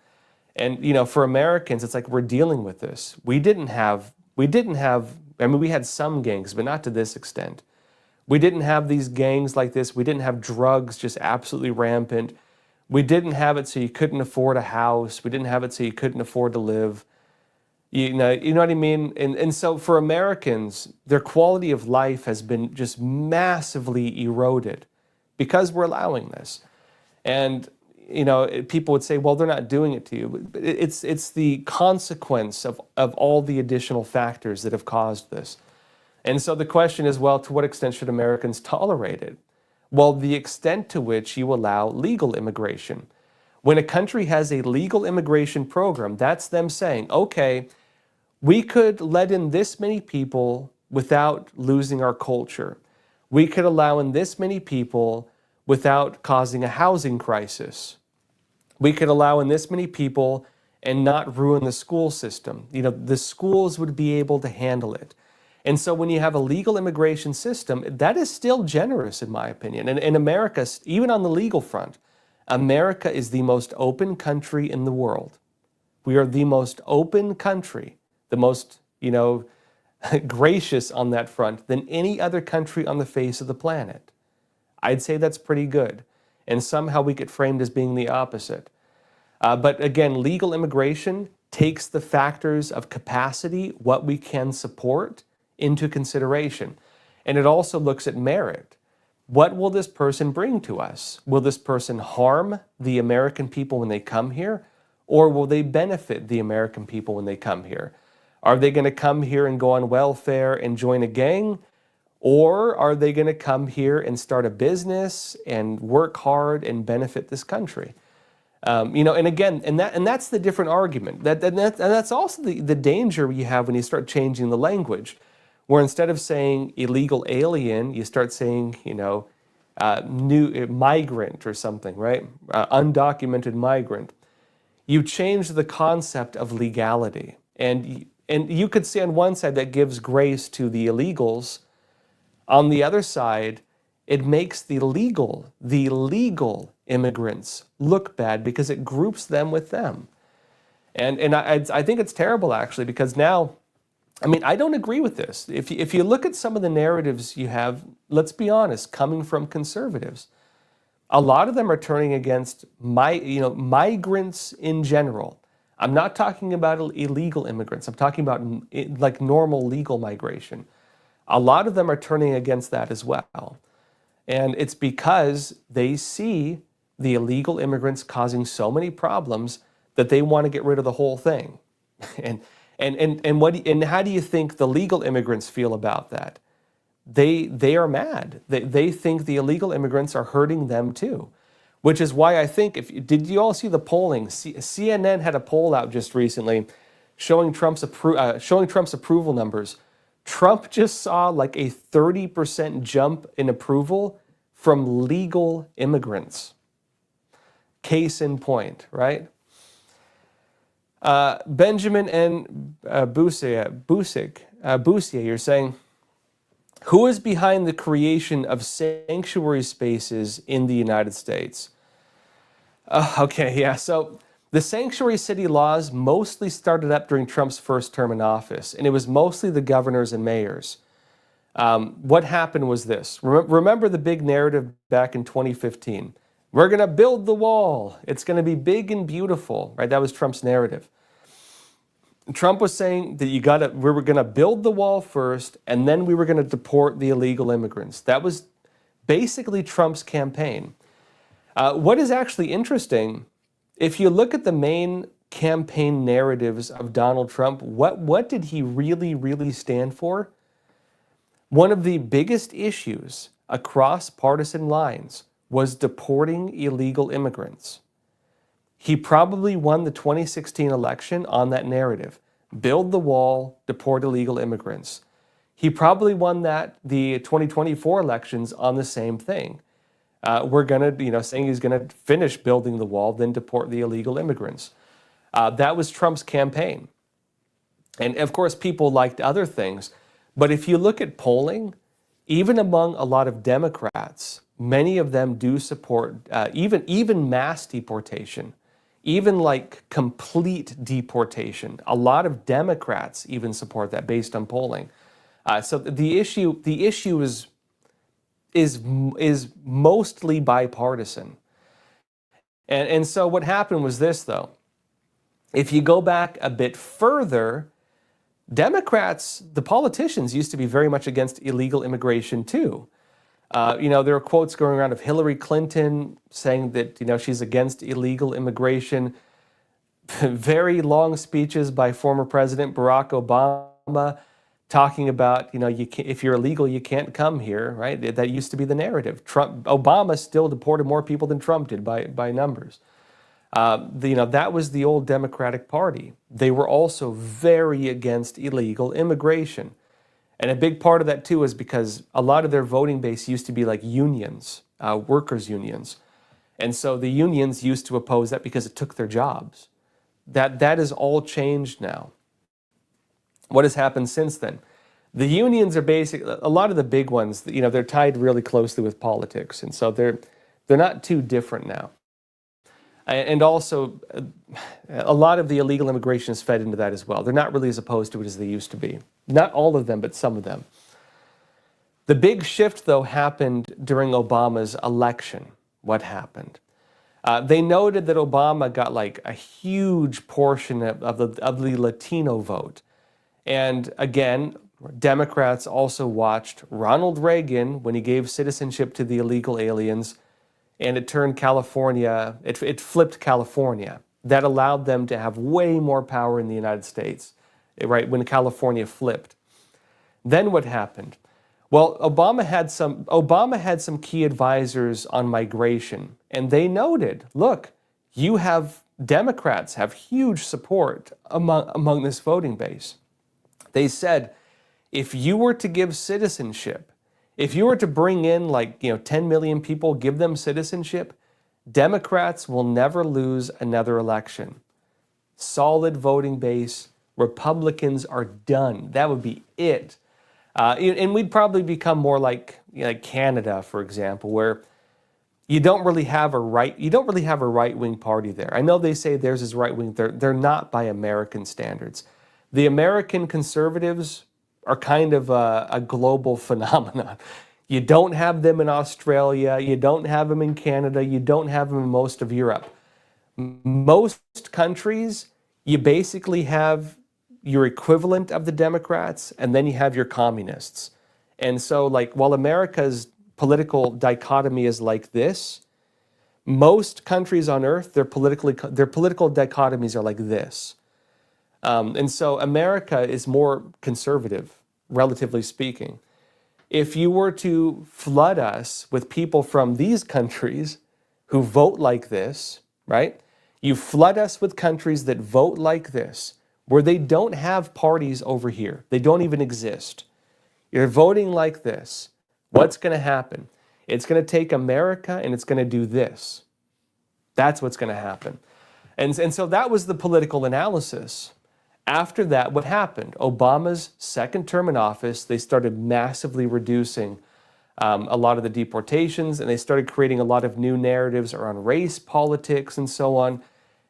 Speaker 1: And, for Americans, it's like we're dealing with this. We had some gangs, but not to this extent. We didn't have these gangs like this. We didn't have drugs just absolutely rampant. We didn't have it so you couldn't afford a house. We didn't have it so you couldn't afford to live. You know what I mean? And so for Americans, their quality of life has been just massively eroded because we're allowing this. And, you know, people would say, well, they're not doing it to you. But it's the consequence of all the additional factors that have caused this. And so the question is, well, to what extent should Americans tolerate it? Well, the extent to which you allow legal immigration. When a country has a legal immigration program, that's them saying, okay, we could let in this many people without losing our culture. We could allow in this many people without causing a housing crisis. We could allow in this many people and not ruin the school system. You know, the schools would be able to handle it. And so when you have a legal immigration system, that is still generous, in my opinion. And in America, even on the legal front, America is the most open country in the world. We are the most open country, the most, you know, gracious on that front than any other country on the face of the planet. I'd say that's pretty good. And somehow we get framed as being the opposite. But again, legal immigration takes the factors of capacity, what we can support, into consideration. And it also looks at merit. What will this person bring to us? Will this person harm the American people when they come here? Or will they benefit the American people when they come here? Are they going to come here and go on welfare and join a gang? Or are they going to come here and start a business and work hard and benefit this country? You know, and again, and that's the different argument. That's also the danger you have when you start changing the language, where instead of saying illegal alien, you start saying, you know, new migrant or something, right? Undocumented migrant. You change the concept of legality. And you could say on one side that gives grace to the illegals. On the other side, it makes the legal immigrants look bad because it groups them with them. And I think it's terrible, actually, because now, I mean, I don't agree with this. If you look at some of the narratives you have, let's be honest, coming from conservatives, a lot of them are turning against migrants in general. I'm not talking about illegal immigrants. I'm talking about like normal legal migration. A lot of them are turning against that as well. And it's because they see the illegal immigrants causing so many problems that they want to get rid of the whole thing. And how do you think the legal immigrants feel about that? They are mad. They think the illegal immigrants are hurting them too, which is why I think, did you all see the polling? CNN had a poll out just recently showing Trump's approval numbers. Trump just saw like a 30% jump in approval from legal immigrants. Case in point, right? Benjamin and Boussier, you're saying, who is behind the creation of sanctuary spaces in the United States? Okay, yeah, so the sanctuary city laws mostly started up during Trump's first term in office, and it was mostly the governors and mayors. What happened was this. Remember the big narrative back in 2015. We're going to build the wall. It's going to be big and beautiful, right? That was Trump's narrative. Trump was saying that we were going to build the wall first, and then we were going to deport the illegal immigrants. That was basically Trump's campaign. What is actually interesting, if you look at the main campaign narratives of Donald Trump, what did he really, really stand for? One of the biggest issues across partisan lines was deporting illegal immigrants. He probably won the 2016 election on that narrative. Build the wall, deport illegal immigrants. He probably won the 2024 elections on the same thing. We're going to, saying he's going to finish building the wall, then deport the illegal immigrants. That was Trump's campaign. And of course, people liked other things. But if you look at polling, even among a lot of Democrats, many of them do support even mass deportation, even like complete deportation. A lot of Democrats even support that based on polling. So the issue is is mostly bipartisan. And so what happened was this, though. If you go back a bit further, Democrats, the politicians, used to be very much against illegal immigration too. There are quotes going around of Hillary Clinton saying that, she's against illegal immigration. Very long speeches by former President Barack Obama talking about, if you're illegal, you can't come here, right? That used to be the narrative. Obama still deported more people than Trump did by numbers. That was the old Democratic Party. They were also very against illegal immigration. And a big part of that, too, is because a lot of their voting base used to be like unions, workers' unions. And so the unions used to oppose that because it took their jobs. That has all changed now. What has happened since then? The unions are basically, a lot of the big ones, they're tied really closely with politics. And so they're not too different now. And also, a lot of the illegal immigration is fed into that as well. They're not really as opposed to it as they used to be. Not all of them, but some of them. The big shift, though, happened during Obama's election. What happened? They noted that Obama got like a huge portion of the Latino vote. And again, Democrats also watched Ronald Reagan when he gave citizenship to the illegal aliens, and it turned California, it flipped California. That allowed them to have way more power in the United States, right, when California flipped. Then what happened? Well, Obama had some key advisors on migration, and they noted, look, Democrats have huge support among this voting base. They said, if you were to give citizenship, if you were to bring in 10 million people, give them citizenship, Democrats will never lose another election. Solid voting base. Republicans are done. That would be it. And we'd probably become more like Canada, for example, where you don't really have a right-wing party there. I know they say theirs is right-wing. They're not by American standards. The American conservatives are kind of a global phenomenon. You don't have them in Australia. You don't have them in Canada. You don't have them in most of Europe. Most countries, you basically have your equivalent of the Democrats, and then you have your communists. And so, while America's political dichotomy is like this, most countries on earth, their political dichotomies are like this. And so America is more conservative, relatively speaking. If you were to flood us with people from these countries who vote like this, right? You flood us with countries that vote like this, where they don't have parties over here. They don't even exist. You're voting like this. What's going to happen? It's going to take America and it's going to do this. That's what's going to happen. And so that was the political analysis. After that, what happened? Obama's second term in office, they started massively reducing a lot of the deportations, and they started creating a lot of new narratives around race, politics, and so on.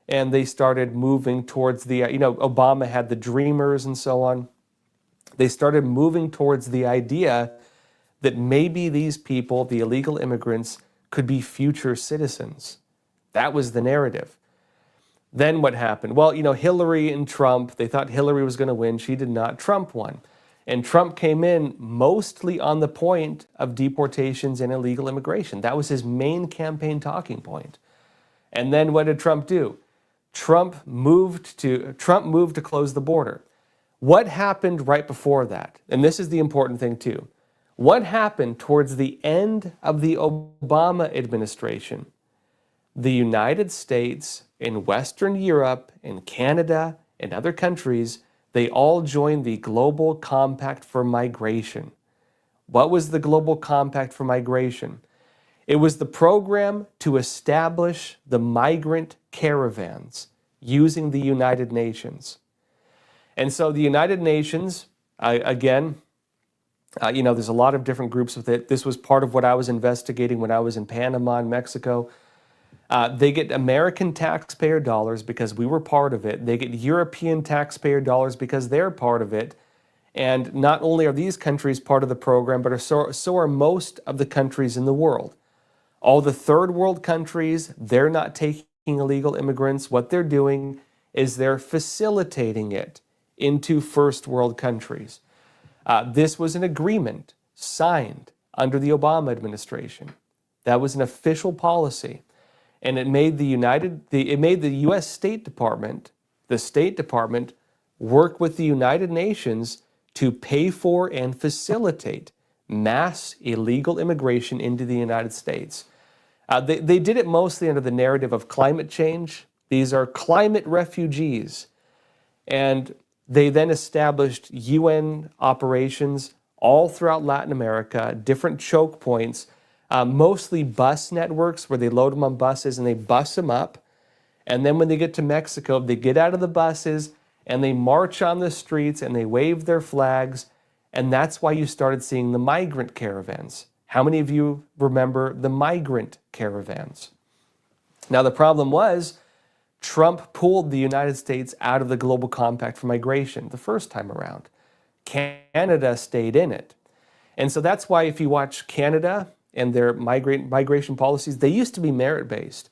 Speaker 1: And they started moving towards Obama had the Dreamers and so on. They started moving towards the idea that maybe these people, the illegal immigrants, could be future citizens. That was the narrative. Then what happened? Well, Hillary and Trump, they thought Hillary was going to win. She did not. Trump won. And Trump came in mostly on the point of deportations and illegal immigration. That was his main campaign talking point. And then what did Trump do? Trump moved to close the border. What happened right before that? And this is the important thing too. What happened towards the end of the Obama administration? The United States and Western Europe and Canada and other countries, they all joined the Global Compact for Migration. What was the Global Compact for Migration? It was the program to establish the migrant caravans using the United Nations. And so the United Nations, there's a lot of different groups with it. This was part of what I was investigating when I was in Panama and Mexico. They get American taxpayer dollars because we were part of it. They get European taxpayer dollars because they're part of it. And not only are these countries part of the program, but so are most of the countries in the world. All the third world countries, they're not taking illegal immigrants. What they're doing is they're facilitating it into first world countries. This was an agreement signed under the Obama administration. That was an official policy. And it made the U.S. State Department, work with the United Nations to pay for and facilitate mass illegal immigration into the United States. They did it mostly under the narrative of climate change. These are climate refugees. And they then established UN operations all throughout Latin America, different choke points, mostly bus networks where they load them on buses and they bus them up. And then when they get to Mexico, they get out of the buses and they march on the streets and they wave their flags. And that's why you started seeing the migrant caravans. How many of you remember the migrant caravans? Now, the problem was Trump pulled the United States out of the Global Compact for Migration the first time around. Canada stayed in it. And so that's why if you watch Canada and their migration policies, they used to be merit-based.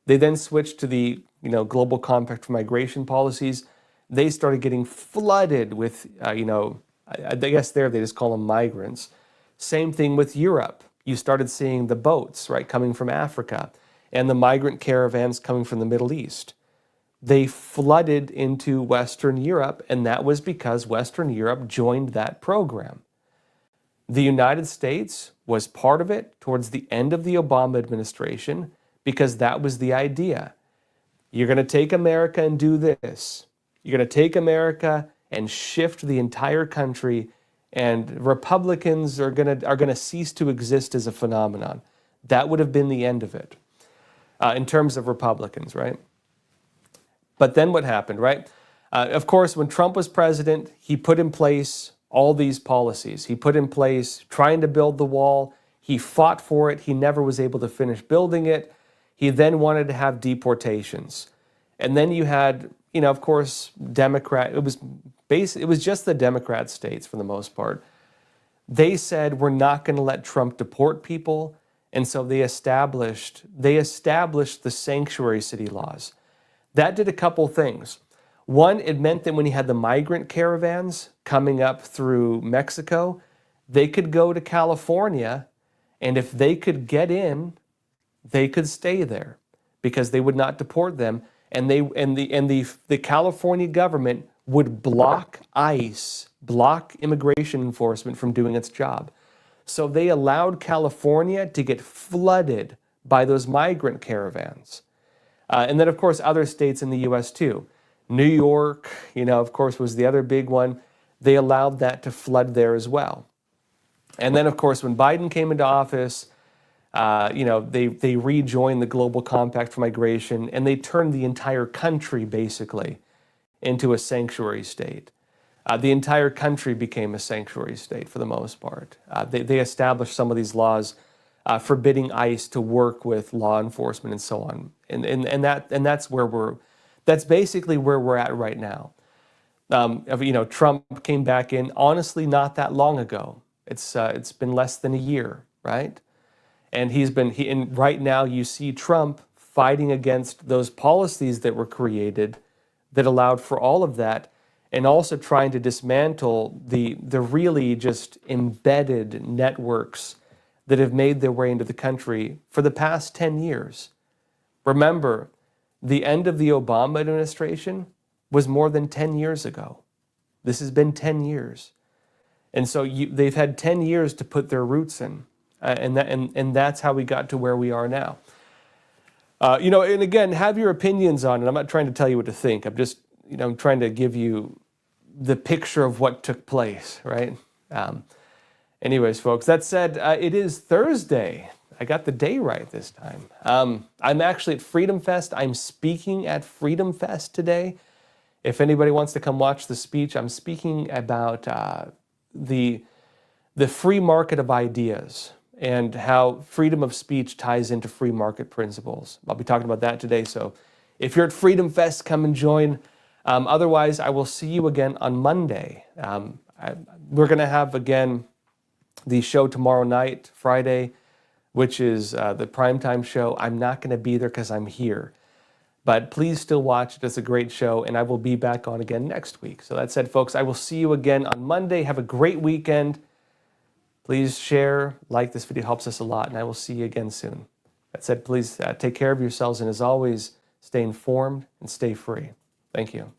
Speaker 1: They then switched to the Global Compact for Migration policies. They started getting flooded with, I guess they just call them migrants. Same thing with Europe. You started seeing the boats, right, coming from Africa and the migrant caravans coming from the Middle East. They flooded into Western Europe, and that was because Western Europe joined that program. The United States was part of it towards the end of the Obama administration because that was the idea. You're going to take America and do this. You're going to take America and shift the entire country, and Republicans are going to cease to exist as a phenomenon. That would have been the end of it in terms of Republicans, right? But then what happened, right? Of course, when Trump was president, he put in place all these policies. He put in place trying to build the wall. He fought for it. He never was able to finish building it. He then wanted to have deportations. And then you had, of course, it was just the Democrat states for the most part. They said, we're not going to let Trump deport people. And so they established the sanctuary city laws. That did a couple things. One, it meant that when you had the migrant caravans coming up through Mexico, they could go to California, and if they could get in, they could stay there because they would not deport them. And the California government would block ICE, block immigration enforcement from doing its job. So they allowed California to get flooded by those migrant caravans. And then, of course, other states in the U.S. too. New York, of course, was the other big one. They allowed that to flood there as well. And then, of course, when Biden came into office, they rejoined the Global Compact for Migration, and they turned the entire country, basically, into a sanctuary state. The entire country became a sanctuary state for the most part. They established some of these laws forbidding ICE to work with law enforcement and so on. And that's basically where we're at right now. Trump came back in, honestly, not that long ago. It's been less than a year, right? And right now you see Trump fighting against those policies that were created that allowed for all of that, and also trying to dismantle the really just embedded networks that have made their way into the country for the past 10 years. Remember, the end of the Obama administration was more than 10 years ago. This has been 10 years. And so they've had 10 years to put their roots in. And that's how we got to where we are now. And again, have your opinions on it. I'm not trying to tell you what to think. I'm just, I'm trying to give you the picture of what took place, right? Anyways, folks, that said, it is Thursday. I got the day right this time. I'm actually at Freedom Fest. I'm speaking at Freedom Fest today. If anybody wants to come watch the speech, I'm speaking about the free market of ideas and how freedom of speech ties into free market principles. I'll be talking about that today. So if you're at Freedom Fest, come and join. Otherwise, I will see you again on Monday. We're going to have, again, the show tomorrow night, Friday, which is the primetime show. I'm not going to be there because I'm here. But please still watch it. It's a great show, and I will be back on again next week. So that said, folks, I will see you again on Monday. Have a great weekend. Please share, like this video, helps us a lot, and I will see you again soon. That said, please take care of yourselves, and as always, stay informed and stay free. Thank you.